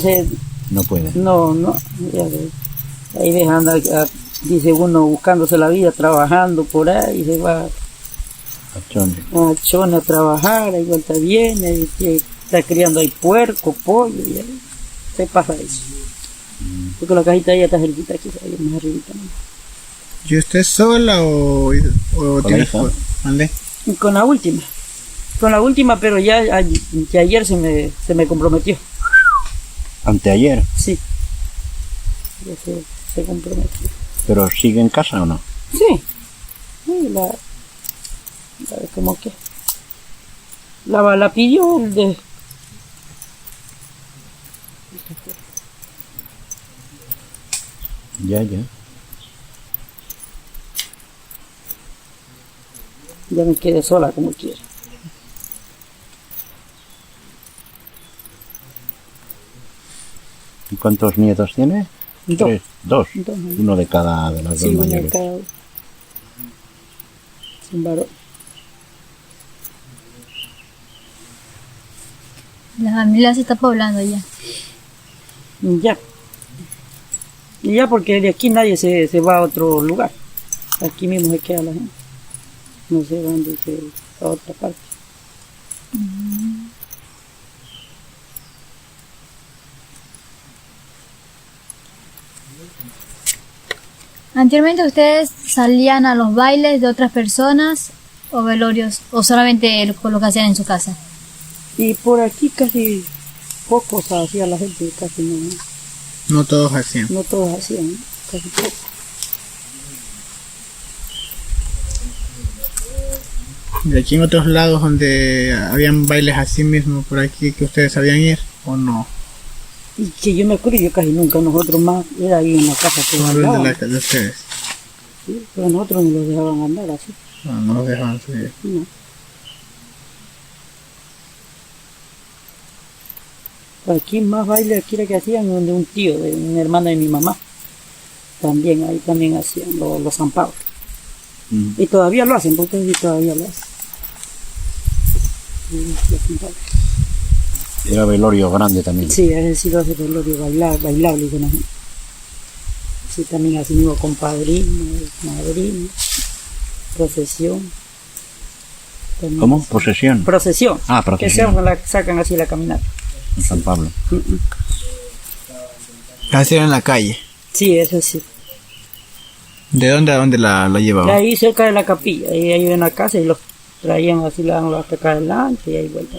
S3: No puede.
S2: no, ahí ves, anda, dice uno buscándose la vida, trabajando por ahí, se va
S3: Achón.
S2: a Chona a trabajar, ahí vuelta viene, y está criando ahí puerco, pollo, y ahí se pasa eso. Porque la cajita ya está cerquita aquí, ahí más arribita, ¿no?
S4: ¿Y usted sola o tiene
S3: hija?
S4: ¿Mande?
S2: Y con la última, pero ya que ayer se me comprometió.
S3: Anteayer.
S2: Sí. Ya se comprometió.
S3: ¿Pero sigue en casa o no?
S2: Sí. Sí, como que la pidió el de
S3: Ya.
S2: ya me quedé sola como quiera.
S3: ¿Y cuántos nietos tiene?
S2: Dos.
S3: Tres. Dos.
S2: Dos.
S3: Uno de cada de las
S2: Sí,
S3: dos
S2: uno de
S3: mayores.
S2: cada sin varón.
S1: La familia se está poblando ya.
S2: Ya. Y ya porque de aquí nadie se va a otro lugar. Aquí mismo se queda la gente. No se van a otra parte.
S1: Anteriormente ustedes salían a los bailes de otras personas o velorios o solamente lo que hacían en su casa.
S2: Y por aquí casi pocos hacía la gente, casi no.
S4: No todos hacían.
S2: No todos hacían, casi pocos.
S4: ¿Y aquí en otros lados donde habían bailes así mismo por aquí que ustedes sabían ir o no?
S2: Y que yo me acuerdo, yo casi nunca, nosotros más, era ahí en la casa que
S4: No, los
S2: andaban.
S4: de ustedes.
S2: Sí, pero nosotros no los dejaban andar así.
S4: No los dejaban subir.
S2: No. Aquí más baile aquí era que hacían donde un tío, de una hermana de mi mamá. También, ahí también hacían los San Pablo. Y todavía lo hacen, porque sí, todavía lo hacen.
S3: Era velorio grande también.
S2: Sí, es decir, hace velorio bailable con la gente. Sí, también así mismo con padrino, madrina, procesión. También
S3: ¿Cómo?
S2: así.
S3: ¿Posesión?
S2: Procesión.
S3: Ah, procesión.
S2: Que sacan así la caminata.
S3: En San Pablo.
S4: La hacían en la calle.
S2: Sí, eso sí.
S4: ¿De dónde a dónde la
S2: Y
S4: llevaban?
S2: ahí cerca de la capilla, ahí hay una casa y los traían así, la daban hasta acá adelante y ahí vuelta.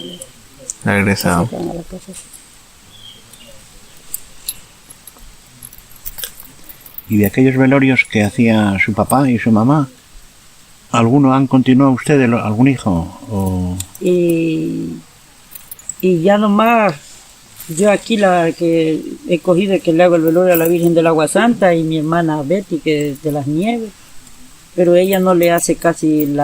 S4: La regresaban.
S2: Sacan a la casa.
S3: Y de aquellos velorios que hacía su papá y su mamá, ¿alguno han continuado ustedes, algún hijo? O...
S2: Y ya nomás, yo aquí la que he cogido que le hago el velorio a la Virgen del Agua Santa y mi hermana Betty, que es de las Nieves, pero ella no le hace casi en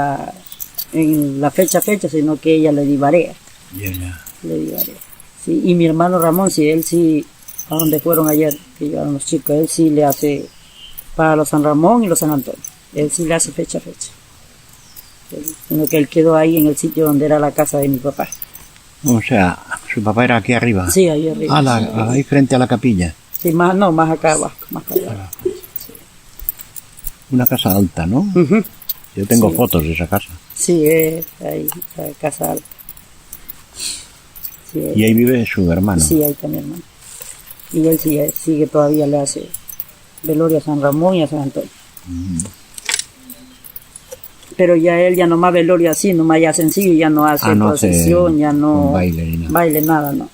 S2: la fecha, sino que ella le divarea.
S3: Ya.
S2: Le divarea. Sí, y mi hermano Ramón, sí, él sí, a donde fueron ayer, que llevaron los chicos, él sí le hace para los San Ramón y los San Antonio, él sí le hace fecha. Sino que él quedó ahí en el sitio donde era la casa de mi papá.
S3: O sea, su papá era aquí arriba.
S2: Sí, ahí arriba.
S3: Ahí frente a la capilla.
S2: Sí, más acá abajo, más para allá.
S3: Una casa alta, ¿no?
S2: Ujú.
S3: Yo tengo
S2: Sí.
S3: fotos de esa casa.
S2: Sí, ahí, la casa alta. Sí,
S3: Y ahí vive su hermano.
S2: sí, ahí también, hermano. Y él sigue todavía, le hace velorio a San Ramón y a San Antonio. Pero ya él ya nomás velorio así, nomás ya sencillo, ya no hace
S3: no hace
S2: procesión, ya no
S3: con baile ni nada.
S2: baile, nada, no.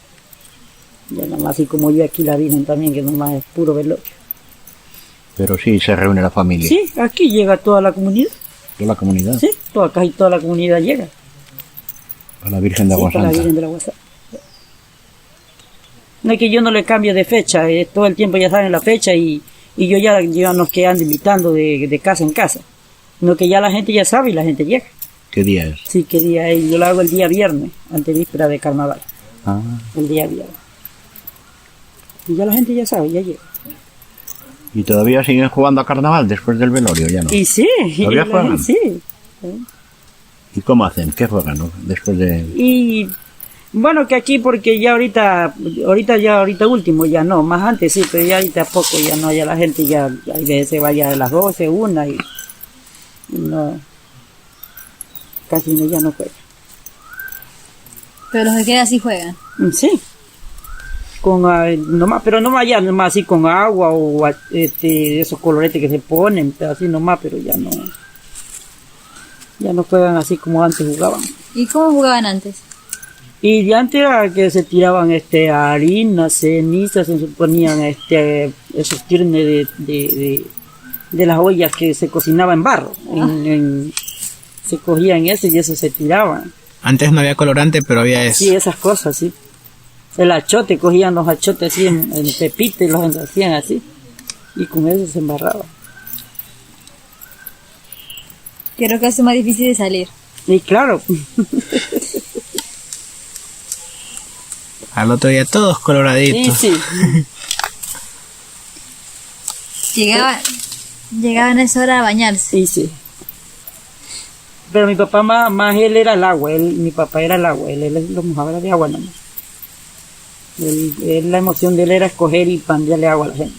S2: Ya nomás así como yo aquí la Virgen también, que nomás es puro velorio.
S3: Pero sí se reúne la familia.
S2: Sí, aquí llega toda la comunidad,
S3: Toda la comunidad.
S2: sí, casi toda la comunidad llega.
S3: A la Virgen de
S2: Sí,
S3: Agua
S2: para la
S3: Santa.
S2: Virgen de la Agua Santa. No es que yo no le cambie de fecha, todo el tiempo ya saben la fecha y yo ya no que ando invitando de casa en casa. No que ya la gente ya sabe y la gente llega.
S3: ¿Qué día es?
S2: Sí, que día es. Yo lo hago el día viernes, antevíspera de carnaval.
S3: Ah,
S2: El día viernes. Y ya la gente ya sabe, ya llega.
S3: y todavía siguen jugando a carnaval después del velorio, ya no.
S2: Y sí,
S3: ¿Todavía
S2: y
S3: juegan?
S2: sí.
S3: ¿Y cómo hacen? ¿Qué juegan, no? Después de...
S2: Y bueno, que aquí porque ya ahorita último ya no, más antes sí, pero ya ahorita poco ya no, ya la gente ya hay veces se vaya a las 12, 1 y no, casi no, ya no juega.
S1: Pero los que quedan sí juegan.
S2: Sí, con nomás, pero nomás ya nomás así con agua o esos coloretes que se ponen, pero así nomás, pero ya no juegan así como antes jugaban.
S1: ¿Y cómo jugaban antes?
S2: Y de antes era que se tiraban harina, cenizas, se ponían esos tirnes de las ollas que se cocinaba en barro, se cogían eso y eso se tiraban.
S4: Antes no había colorante, pero había eso.
S2: Sí, esas cosas, sí. El achote, cogían los achotes así en pepito y los hacían así. Y con eso se embarraba.
S1: Creo que es más difícil de salir.
S2: Y claro,
S4: Al otro día todos
S2: sí,
S4: coloraditos.
S2: sí.
S1: Llegaban a esa hora a bañarse.
S2: Sí, sí. Pero mi papá más él era el agua, mi papá era el agua, él lo mojaba de agua nomás. La emoción de él era escoger y pandearle agua a la gente.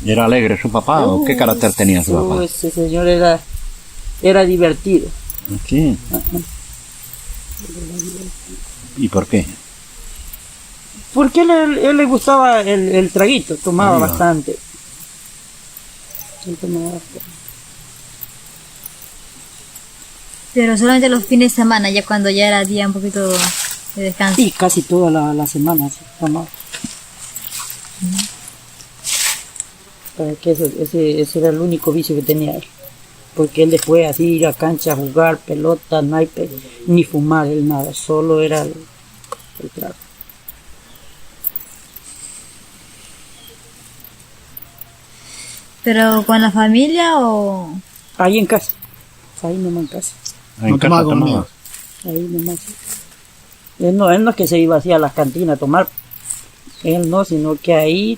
S3: ¿Era alegre su papá o qué carácter tenía su papá?
S2: Ese señor era divertido.
S3: Sí. ¿Y por qué?
S2: Porque él le gustaba el traguito, tomaba
S3: Amigo.
S2: bastante. Él tomaba bastante.
S1: Pero solamente los fines de semana, ya cuando ya era día un poquito de descanso.
S2: Y casi toda la semana sí, tomaba. Para que ese era el único vicio que tenía él. Porque él después así ir a cancha a jugar, pelota, naipe, ni fumar, él nada, solo era el trago.
S1: ¿Pero con la familia o...?
S2: Ahí en casa, ahí nomás en casa,
S3: En
S4: No
S3: casa
S4: tomaba
S3: tomaba.
S4: conmigo.
S2: ahí nomás. Él no es que se iba así a las cantinas a tomar, él no, sino que ahí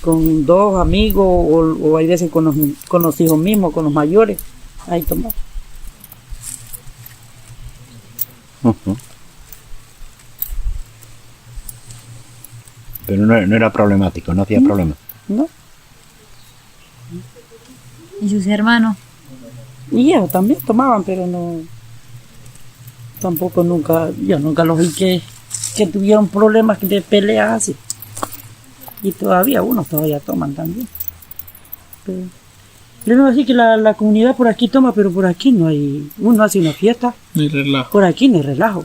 S2: con dos amigos o hay veces con los hijos mismos, con los mayores, ahí tomaba.
S3: Ujú. Pero no era problemático, no hacía problema.
S2: ¿No?
S1: ¿Y sus hermanos?
S2: Y ellos también tomaban, pero no, tampoco yo nunca los vi que tuvieron problemas de peleas así. Y todavía todavía toman también. Pero, le voy a decir que la comunidad por aquí toma, pero por aquí no hay, uno hace una fiesta.
S4: Ni relajo.
S2: Por aquí no hay relajo.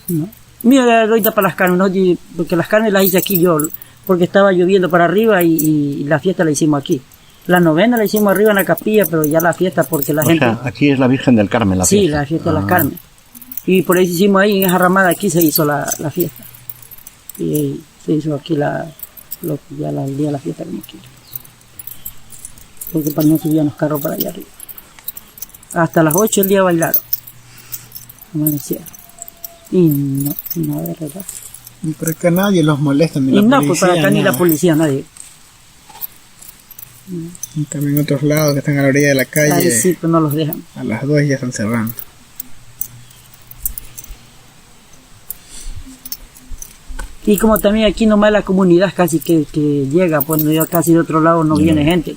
S2: ¿No? Mira, ahorita para las carnes, ¿no? Porque las carnes las hice aquí yo, porque estaba lloviendo para arriba y la fiesta la hicimos aquí. La novena la hicimos arriba en la capilla, pero ya la fiesta porque la gente...
S3: O sea, aquí es la Virgen del Carmen la fiesta.
S2: Sí, la fiesta de las Carmen. Y por eso hicimos ahí, en esa ramada aquí se hizo la fiesta. Y se hizo aquí el día de la fiesta como quiera. Porque para no subían los carros para allá arriba. Hasta las 8 el día bailaron. Amanecieron. Y no de verdad.
S4: Y por acá nadie los molesta, ni
S2: Y
S4: la
S2: no,
S4: policía,
S2: pues para acá ni la
S4: nada.
S2: policía, nadie.
S4: Y también otros lados que están a la orilla de la calle,
S2: Ahí sí, pues no los dejan.
S4: a las 2 ya están cerrando.
S2: Y como también aquí nomás la comunidad casi que llega, pues ya casi de otro lado no viene gente.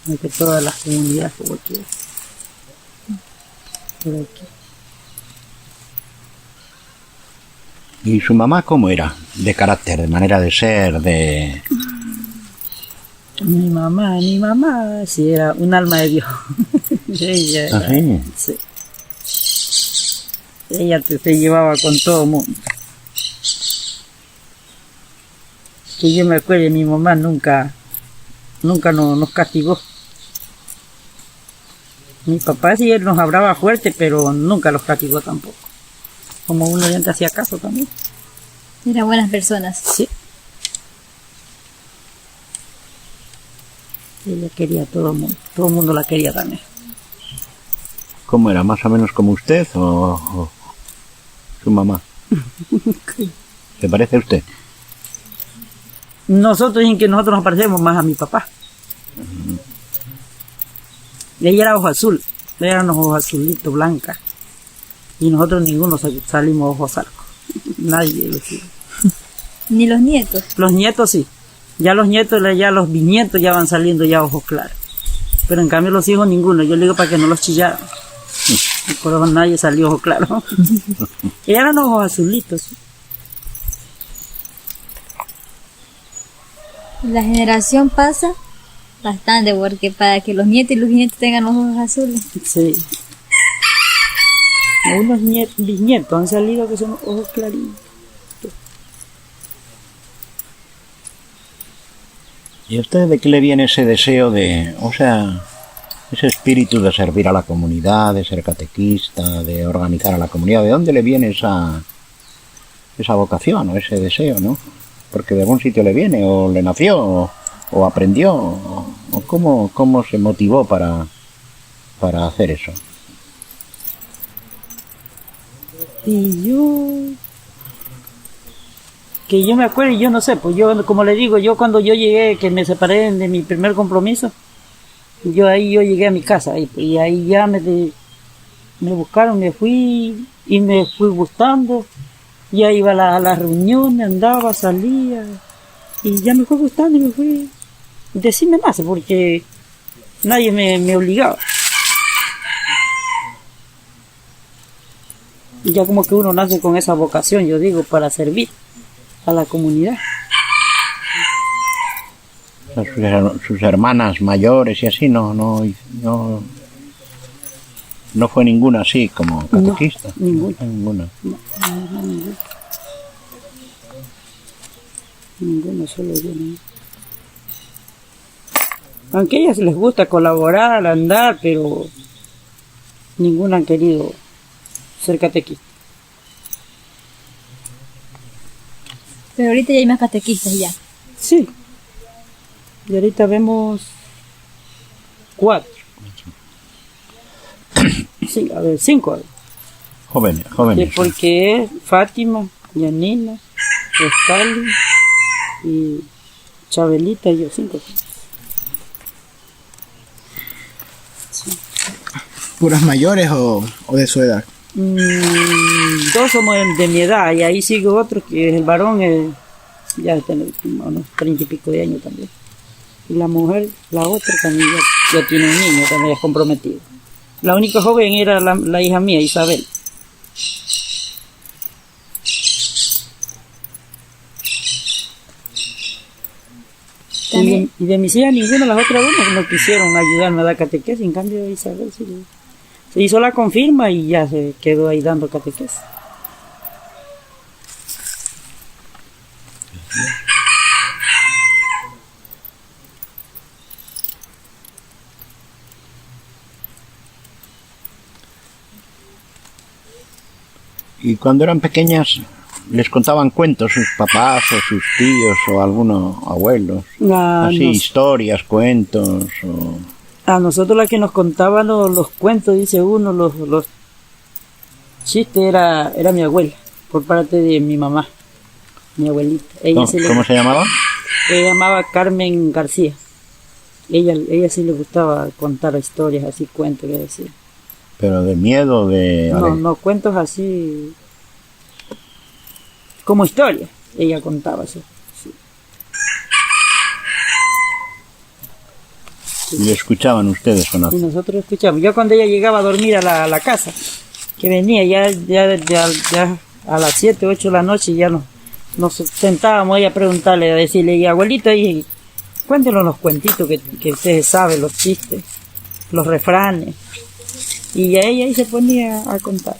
S2: No es que todas las comunidades como aquí. Por aquí.
S3: ¿Y su mamá cómo era? De carácter, de manera de ser, de...
S2: Mi mamá sí era un alma de Dios. Ella era,
S3: ¿Ah, sí?
S2: sí. Ella se llevaba con todo el mundo. Que yo me acuerdo, mi mamá nunca nos castigó. Mi papá sí él nos hablaba fuerte, pero nunca los castigó tampoco. Como uno ya te hacía caso también.
S1: Eran buenas personas.
S2: Sí. Ella quería a todo el mundo la quería también.
S3: ¿Cómo era? ¿Más o menos como usted o su mamá? ¿Se parece a usted?
S2: Nosotros nos parecemos más a mi papá. Y ella era ojo azul, eran ojos azulitos, blancas. Y nosotros ninguno salimos ojos algo. Nadie lo hizo.
S1: Ni los nietos.
S2: Los nietos sí. Ya los nietos, ya los bisnietos ya van saliendo ya ojos claros. Pero en cambio los hijos ninguno. Yo le digo para que no los chillaran. Y por eso nadie salió ojos claros. Eran ojos azulitos.
S1: La generación pasa bastante, porque para que los nietos y los bisnietos tengan los ojos azules.
S2: Sí. Unos bisnietos han salido que son ojos claritos.
S3: ¿Y a usted de qué le viene ese deseo de, o sea, ese espíritu de servir a la comunidad, de ser catequista, de organizar a la comunidad? ¿De dónde le viene esa vocación o ese deseo, no? Porque de algún sitio le viene, o le nació, o aprendió, o cómo se motivó para hacer eso.
S2: Y que yo me acuerdo, y yo no sé, pues yo, como le digo, yo cuando yo llegué, que me separé de mi primer compromiso, yo llegué a mi casa, y ahí ya me buscaron, me fui, y me fui gustando, ya iba a las reuniones, andaba, salía, y ya me fue gustando, y me fui, decirme más, porque nadie me obligaba. Y ya como que uno nace con esa vocación, yo digo, para servir a la comunidad.
S3: Sus hermanas mayores y así, no fue ninguna así como catequista.
S2: No, ninguna.
S3: Ninguna.
S2: Ninguno, solo yo. ¿No? Aunque a ellas les gusta colaborar, andar, pero ninguna han querido ser catequista.
S1: Pero ahorita ya hay más catequistas ya.
S2: Sí. Y ahorita vemos 4. Sí, a ver, 5.
S3: Jóvenes.
S2: Porque es Fátima, Yanina, Stalin, y Chabelita y yo, 5. Sí.
S4: ¿Puras mayores o de su edad?
S2: 2 somos de mi edad y ahí sigue otro que es el varón, ya tiene unos 30 y pico de años también. Y la mujer, la otra también ya tiene un niño, también es comprometido. La única joven era la hija mía, Isabel. Y de mis hijas ninguna, las otras dos no quisieron ayudarme a dar catequesis. En cambio Isabel sí se hizo la confirma y ya se quedó ahí dando catequesis.
S3: Y cuando eran pequeñas, ¿les contaban cuentos sus papás o sus tíos o algunos abuelos? Así, historias, cuentos o...
S2: A nosotros la que nos contaban los cuentos, dice uno, los chistes, era mi abuela, por parte de mi mamá, mi abuelita. Ella
S3: ¿Cómo se llamaba?
S2: Se llamaba Carmen García. Ella sí le gustaba contar historias, así, cuentos, que decía.
S3: Pero de miedo, de...
S2: No, cuentos así, como historia, ella contaba así. Sí.
S3: ¿Y lo escuchaban ustedes o no?
S2: Y nosotros escuchamos. Yo cuando ella llegaba a dormir a la casa, que venía ya a las 7, 8 de la noche, ya nos sentábamos ahí a preguntarle, a decirle, y abuelita, y cuéntenos los cuentitos que ustedes saben, los chistes, los refranes. Y a ella ahí se ponía a contar.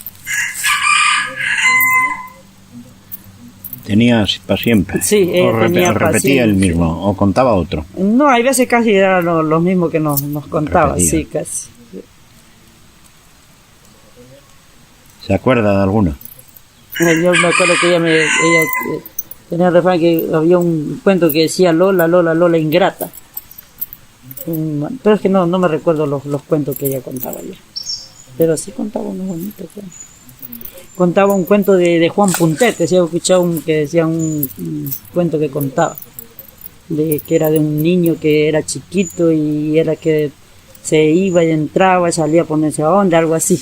S3: ¿Tenías para siempre?
S2: Sí, tenía
S3: repetía el mismo, o contaba otro.
S2: No, hay veces casi era lo mismo que nos contaba,
S3: Repetía.
S2: sí, casi.
S3: ¿Se acuerda de alguna?
S2: Yo me acuerdo que ella tenía el refrán que había un cuento que decía Lola, Lola, Lola ingrata. Pero es que no me recuerdo los cuentos que ella contaba ya. Pero sí contaba unos bonitos cuentos. Contaba un cuento de Juan Puntete, si he escuchado que decía un cuento que contaba, que era de un niño que era chiquito y era que se iba y entraba y salía a ponerse a onda, algo así.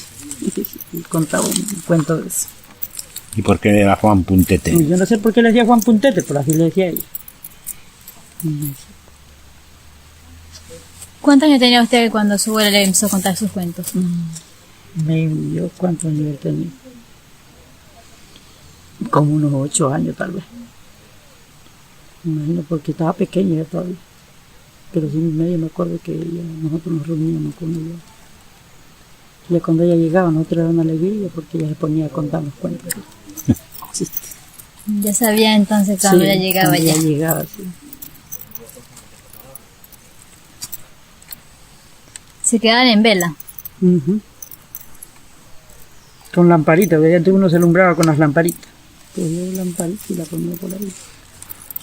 S2: Y contaba un cuento de eso.
S3: ¿Y por qué era Juan Puntete?
S2: Yo no sé por qué le decía Juan Puntete, pero así le decía ella.
S1: ¿Cuántos años tenía usted cuando su abuela le empezó a contar sus cuentos?
S2: Yo ¿cuántos años tenía? Como unos 8 años tal vez. Me imagino porque estaba pequeña todavía. Pero sí medio me acuerdo que nosotros nos reuníamos con ella. Y cuando ella llegaba nosotros era una alegría porque ella se ponía a contar los cuentos. Sí.
S1: Ya sabía entonces cuando ella llegaba
S2: cuando
S1: ya.
S2: Ella llegaba, sí.
S1: Se quedaban en vela.
S2: Uh-huh. Con lamparitas, que antes uno se alumbraba con las lamparitas. Pues yo lamparita y la ponía por ahí.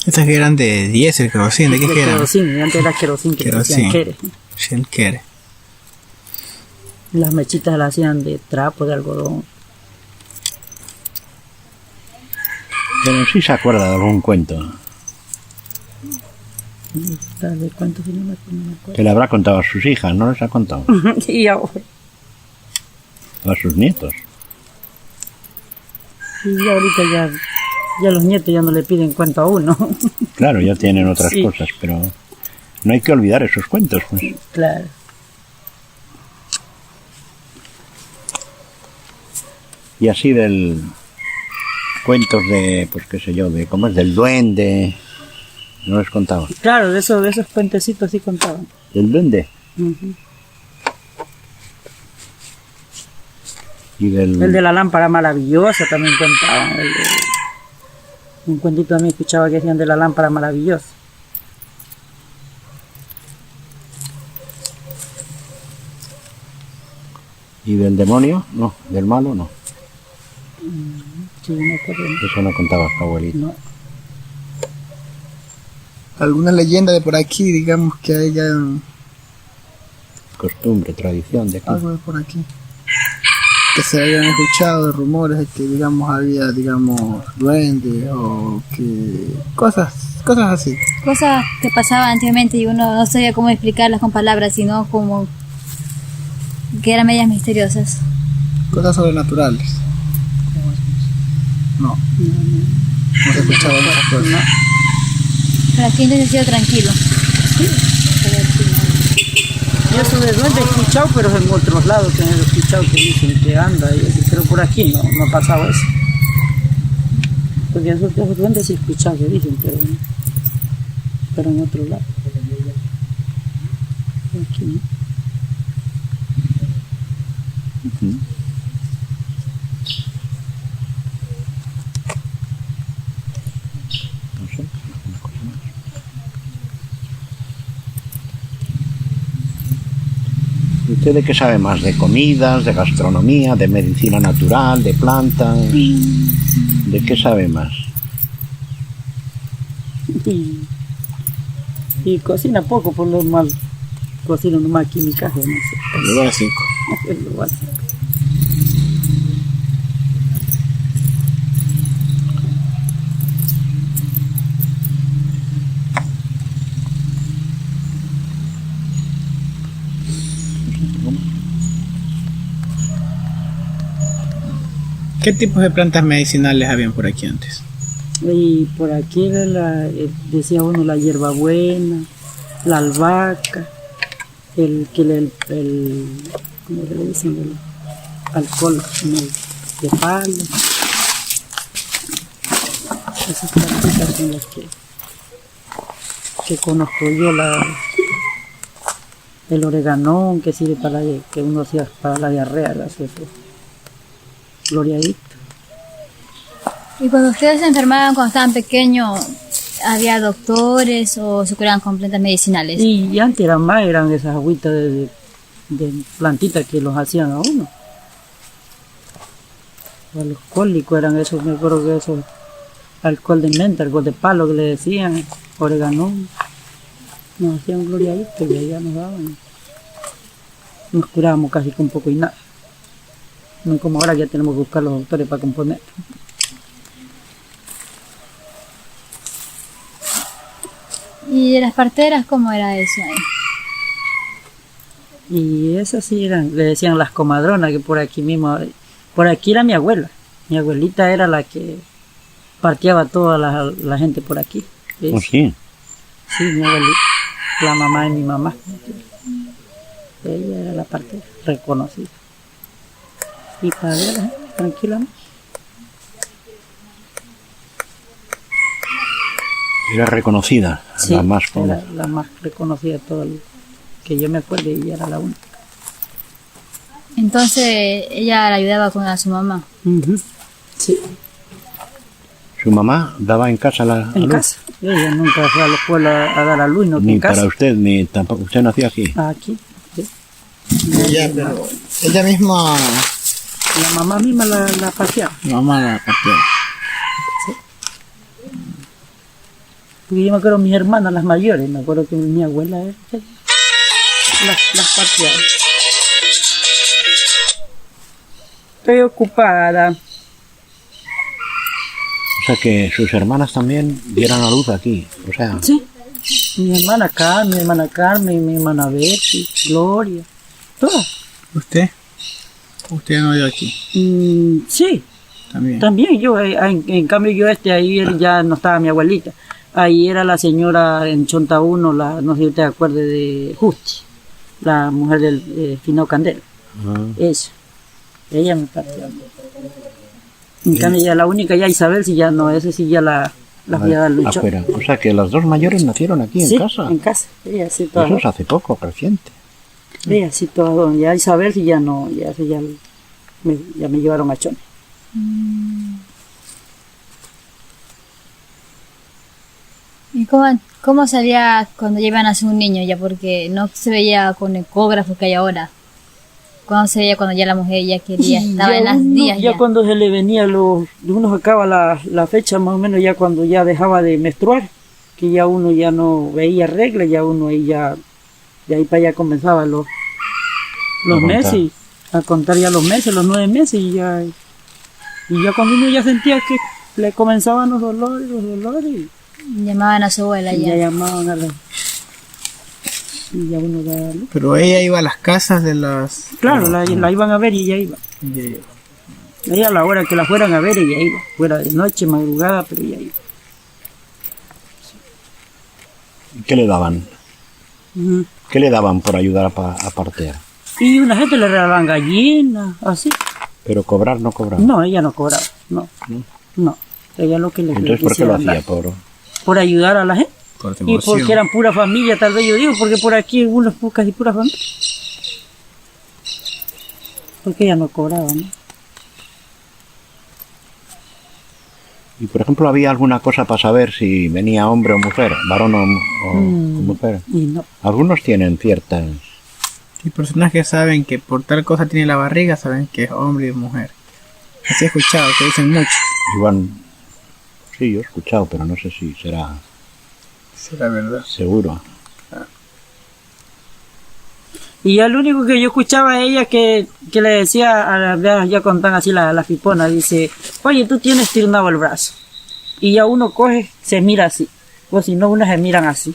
S4: Estas que eran de diésel, querosín, ¿de qué que eran?
S2: Querosín, antes era querosín, que decían quere.
S4: Shell quere.
S2: Las mechitas las hacían de trapo, de algodón.
S3: Pero sí se acuerda de algún cuento.
S2: Tal vez cuántos no me acuerdo.
S3: Que le habrá contado a sus hijas, ¿no les ha contado?
S2: Y ahora.
S3: O a sus nietos.
S2: Y ya ahorita ya los nietos ya no le piden cuento a uno.
S3: Claro, ya tienen otras
S2: Sí.
S3: cosas, pero no hay que olvidar esos cuentos, pues.
S2: Claro.
S3: Y así cuentos de, pues qué sé yo, de cómo es, del duende, no les contaba.
S2: Claro, de esos cuentecitos sí contaban.
S3: ¿Del duende?
S2: Uh-huh.
S3: Y
S2: El de la lámpara maravillosa también contaban. Un cuentito también escuchaba que decían de la lámpara maravillosa.
S3: ¿Y del demonio? No, del malo no.
S2: Sí, me acuerdo.
S3: Eso no contaba su abuelita.
S2: No.
S4: ¿Alguna leyenda de por aquí, digamos, que haya
S3: Costumbre, tradición de aquí.
S4: algo de por aquí? que se habían escuchado rumores de que, digamos, había, digamos, duendes o que cosas así.
S1: Cosas que pasaban antiguamente y uno no sabía cómo explicarlas con palabras, sino como que eran medias misteriosas.
S4: Cosas sobrenaturales. No se escuchaban esas cosas.
S1: Pero aquí entonces ha sido tranquilo.
S2: Y eso de duende he escuchado, pero en otros lados que he escuchado que dicen que anda, pero por aquí no ha pasado eso. Porque esos duendes sí he escuchado que dicen, pero en otro lado. Aquí no.
S3: Ujú. No sé, una cosa más. ¿Y usted de qué sabe más? ¿De comidas, de gastronomía, de medicina natural, de plantas? ¿De qué sabe más?
S2: Y cocina poco, por lo mal. Cocina nomás aquí en mi casa, no sé.
S3: Lo básico.
S2: Es lo básico.
S4: ¿Qué tipos de plantas medicinales habían por aquí antes?
S2: Y por aquí era decía uno la hierbabuena, la albahaca, ¿cómo le dicen? El alcohol de palo. Esas plantitas son las que conozco yo, el oreganón que sirve que uno hacía para la diarrea, eso. Gloriadito.
S1: Y cuando ustedes se enfermaban cuando estaban pequeños, ¿había doctores o se curaban con plantas medicinales?
S2: Y antes eran esas agüitas de plantitas que los hacían a uno. A los cólicos eran esos, me acuerdo que esos, alcohol de menta, alcohol de palo que le decían, oreganón. Nos hacían gloriadito y allá nos daban. Nos curábamos casi con poco y nada. No como ahora ya tenemos que buscar los doctores para componer.
S1: ¿Y de las parteras cómo era eso ahí?
S2: Y esas sí eran, le decían las comadronas, que por aquí mismo, por aquí era mi abuela. Mi abuelita era la que parteaba toda la gente por aquí.
S3: ¿Oh, sí?
S2: Sí, mi abuelita, la mamá de mi mamá. Ella era la partera, reconocida. Y para verla, tranquilamente.
S3: Era reconocida,
S2: Sí,
S3: la más
S2: era la más reconocida de todo que yo me acuerdo, y ella era la única.
S1: Entonces ella la ayudaba con a su mamá.
S2: Sí,
S3: ¿Su mamá daba en casa la
S2: en
S3: luz?
S2: casa. Ella nunca fue a la escuela a dar a luz, no que
S3: Ni
S2: en casa.
S3: para usted, ni tampoco. ¿Usted nació aquí?
S2: Aquí, sí.
S4: Pero ella misma,
S2: La mamá misma la paseaba.
S4: la mamá la partió.
S2: Porque yo me acuerdo mis hermanas, las mayores, me acuerdo que mi abuela era, las paseaba. Estoy ocupada.
S3: O sea que sus hermanas también dieran a luz aquí. O sea,
S2: Sí. Mi hermana Carmen, mi hermana Betty, Gloria, todas.
S4: ¿Usted? ¿Usted no vive aquí?
S2: Sí,
S4: También.
S2: también yo, en cambio yo ahí ya no estaba mi abuelita. Ahí era la señora en Chonta 1, no sé si usted acuerde de Justi, la mujer del Finao Candela. Ella me partió. En cambio ya la única, ya Isabel, si ya no, ese sí ya la había dado lucho.
S3: afuera. O sea que las dos mayores nacieron aquí
S2: Sí,
S3: en casa.
S2: en casa, ella sí
S3: Eso
S2: todas.
S3: es hace poco, reciente.
S2: Ella sí todas, ya Isabel sí ya no, ya me llevaron a Chone.
S1: ¿Y cómo salía cuando llevan a hacer un niño ya? Porque no se veía con ecógrafo que hay ahora. ¿Cómo se veía cuando ya la mujer ya quería? Estaba en las días
S2: ya
S1: ya.
S2: cuando se le venía uno sacaba la fecha más o menos ya cuando ya dejaba de menstruar, que ya uno ya no veía regla, ya uno ahí ya, de ahí para allá comenzaban los
S3: A contar.
S2: meses y a contar ya los meses, los 9 meses, y ya cuando uno ya sentía que le comenzaban los dolores, y
S1: Llamaban a su abuela
S2: ya
S1: ya.
S2: llamaban a la... Y ya uno daba luz.
S4: Pero ella iba a las casas de las...
S2: Claro, la iban a ver y ella iba. Ella a la hora que la fueran a ver, ella iba. Fuera de noche, madrugada, pero ella iba.
S3: ¿Qué le daban?
S2: Ujú.
S3: ¿Qué le daban por ayudar a partear?
S2: Y una gente le regalaban gallinas, así.
S3: Pero cobrar no cobraba.
S2: No, ella no cobraba, no. No, ella lo que le
S3: Entonces, ¿por qué lo
S2: quisiera
S3: hacía?
S2: dar. Por ayudar a la gente.
S4: Por
S2: Y
S4: devoción.
S2: porque eran pura familia, tal vez yo digo, porque por aquí algunos casi pura familia. Porque ella no cobraba, ¿no?
S3: Y por ejemplo, ¿había alguna cosa para saber si venía hombre o mujer, varón o mujer?
S2: Y no.
S3: Algunos tienen ciertas...
S4: Hay personas que saben que por tal cosa tiene la barriga, saben que es hombre y mujer. Así he escuchado, que dicen mucho.
S3: Igual, sí, yo he escuchado, pero no sé si será
S4: Será verdad.
S3: seguro.
S2: Y ya lo único que yo escuchaba a ella que le decía, ya contan así la pipona, dice, oye, tú tienes tirnado el brazo. Y ya uno coge, se mira así. O si no, unos se miran así.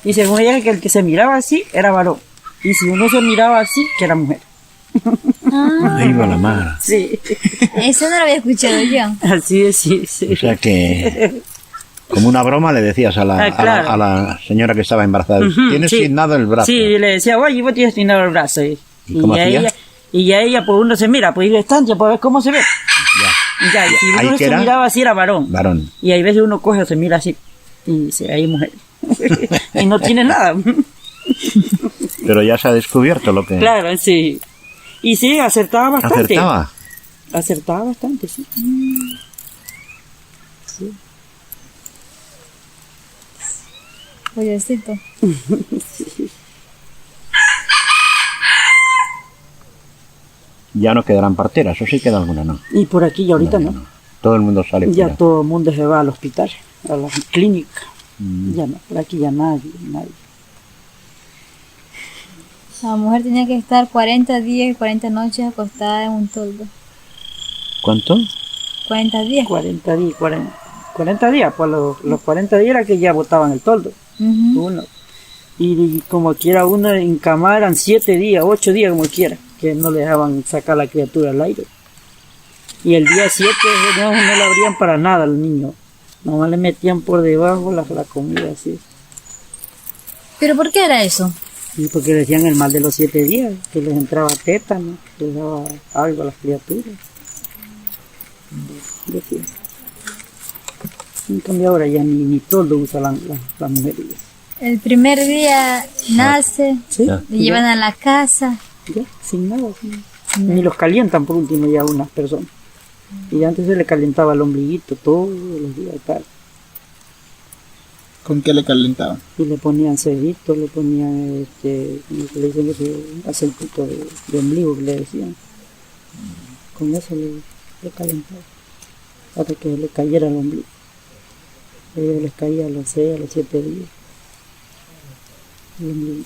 S2: Y según ella, que el que se miraba así era varón. Y si uno se miraba así, que era mujer.
S3: Ahí va la mar.
S2: Sí,
S1: Eso no lo había escuchado yo.
S2: así es, sí.
S3: O sea que, como una broma, le decías a la,
S2: Claro.
S3: a la señora que estaba embarazada,
S2: Ujú,
S3: tienes
S2: sí.
S3: tiznado el brazo.
S2: Sí, le decía, oye, vos tienes tirnado el brazo.
S3: ¿Y cómo
S2: ya
S3: hacía?
S2: ella, pues uno se mira, pues ir a estancia para ver cómo se ve.
S3: Ya.
S2: Y ya, y si
S3: Ahí
S2: uno
S3: que
S2: se
S3: era
S2: miraba así, era varón.
S3: varón.
S2: Y hay veces uno coge o se mira así y dice, ahí mujer. Y no tiene nada.
S3: Pero ya se ha descubierto lo que...
S2: Claro, sí. Y sí, acertaba bastante.
S3: Acertaba.
S2: Acertaba bastante, sí. Sí.
S1: Oyecito.
S3: Ya no quedarán parteras, o sí queda alguna, no.
S2: Y por aquí ya ahorita no.
S3: Todo el mundo sale
S2: Ya
S3: fuera.
S2: todo el mundo se va al hospital, a la clínica.
S3: Mm.
S2: Ya no, por aquí ya nadie.
S1: La mujer tenía que estar 40 días y 40 noches acostada en un toldo.
S3: ¿Cuánto?
S1: 40 días.
S2: 40 días, 40 días, pues los 40 días era que ya botaban el toldo.
S1: Ujú.
S2: Uno. Y como quiera uno en cama eran 7 días, 8 días como quiera, que no le dejaban sacar la criatura al aire. Y el día 7 no le abrían para nada al niño. Nomás le metían por debajo la comida así.
S1: ¿Pero por qué era eso?
S2: Y porque decían el mal de los 7 días, que les entraba tétano, que les daba algo a las criaturas. Decían. En cambio ahora ya ni todo usa la mujer.
S1: El primer día nace,
S2: ¿Sí?
S3: Ya.
S1: le llevan a la casa.
S2: Ya, sin nada. Ni los calientan por último ya unas personas. Y antes se le calentaba el ombliguito todos los días tal.
S4: ¿Con qué le calentaban?
S2: Y le ponían cerdito, le ponían como que le dicen ese aceitito de ombligo que le decían. Con eso le calentaba. Hasta que le cayera el ombligo. A ellos les caía a los 6, a los 7 días. El ombligo.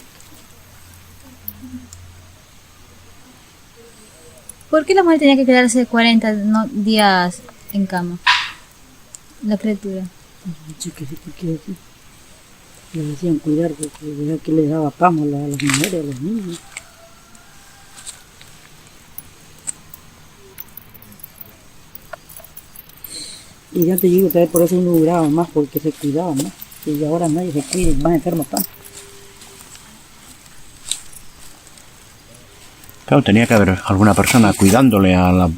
S1: ¿Por qué la mujer tenía que quedarse 40 días en cama? La criatura.
S2: Porque le decían cuidar, porque era que le daba pamo a las mujeres, a los niños. Y ya te digo, tal vez por eso uno duraba más, porque se cuidaba más. Y ahora nadie se cuida y más enfermos están.
S3: Claro, tenía que haber alguna persona cuidándole a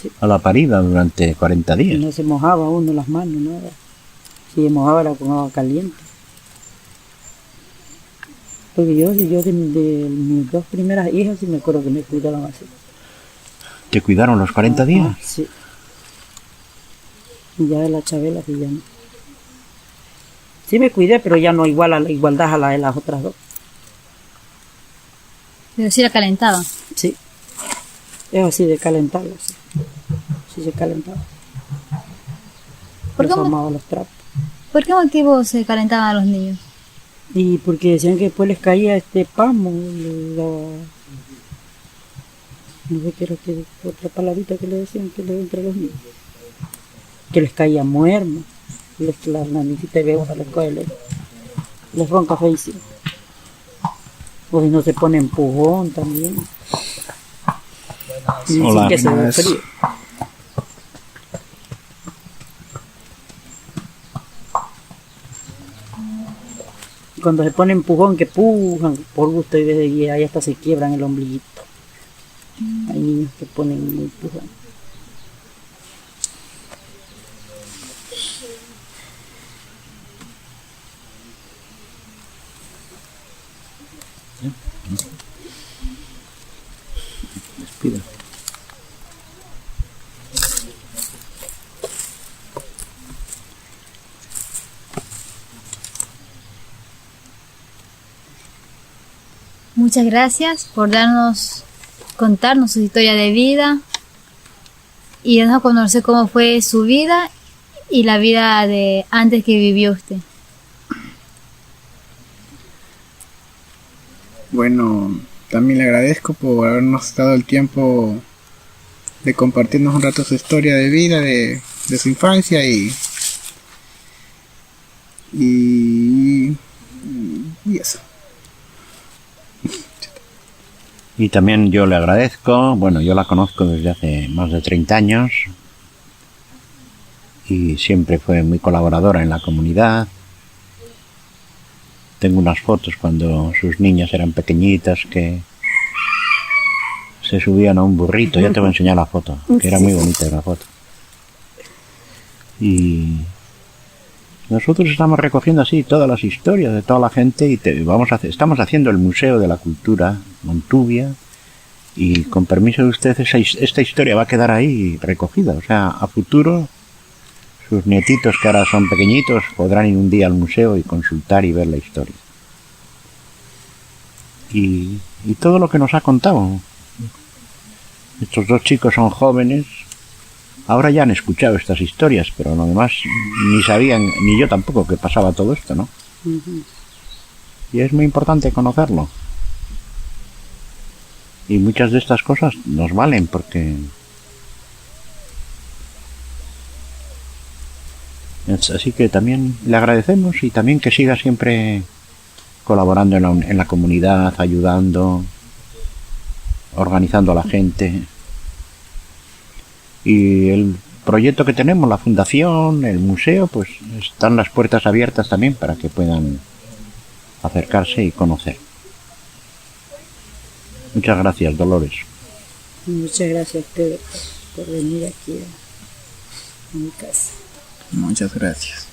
S2: Sí.
S3: la parida durante 40
S2: Y
S3: días.
S2: no se mojaba uno las manos, nada. Si se mojaba era con agua caliente. Porque yo de mis 2 primeras hijas sí me acuerdo que me cuidaban así.
S3: ¿Te cuidaron los 40 días?
S2: Ah, sí. Y ya de la Chabela sí ya no. Sí me cuidé, pero ya no igual a la igualdad a la de las otras 2.
S1: Pero sí la calentaban.
S2: Sí. Es así de calentarlo, sí. Sí se calentaba.
S1: ¿Por
S2: Les
S1: qué
S2: amaba los trapos.
S1: ¿Por qué motivo se calentaban a los niños?
S2: Y porque decían que después les caía pamo, No sé qué era que otra palabrita que le decían que le entre los niños. Que les caía muermo. La nanita de bebés a la escuela. Les ronca feísimo. O si no se pone empujón también. Y
S3: Hola.
S2: que se ve frío. Cuando se pone empujón, que pujan por gusto y ahí hasta se quiebran el ombliguito. Hay niños que ponen muy empujón.
S3: Despida.
S1: Muchas gracias por contarnos su historia de vida y darnos a conocer cómo fue su vida y la vida de antes que vivió usted.
S4: Bueno, también le agradezco por habernos dado el tiempo de compartirnos un rato su historia de vida, de su infancia y eso.
S3: Y también yo le agradezco, bueno, yo la conozco desde hace más de 30 años y siempre fue muy colaboradora en la comunidad. Tengo unas fotos cuando sus niñas eran pequeñitas que se subían a un burrito, ya te voy a enseñar la foto, que era muy bonita la foto. Y nosotros estamos recogiendo así todas las historias de toda la gente y estamos haciendo el Museo de la Cultura Montubia y con permiso de usted esta historia va a quedar ahí recogida. O sea, a futuro sus nietitos que ahora son pequeñitos podrán ir un día al museo y consultar y ver la historia. Y todo lo que nos ha contado. Estos dos chicos son jóvenes. Ahora ya han escuchado estas historias, pero lo demás ni sabían, ni yo tampoco, que pasaba todo esto, ¿no? Y es muy importante conocerlo. Y muchas de estas cosas nos valen porque... Así que también le agradecemos y también que siga siempre colaborando en la comunidad, ayudando, organizando a la gente. Y el proyecto que tenemos, la fundación, el museo, pues están las puertas abiertas también para que puedan acercarse y conocer. Muchas gracias, Dolores.
S2: Muchas gracias a ustedes por venir aquí a mi casa.
S4: Muchas gracias.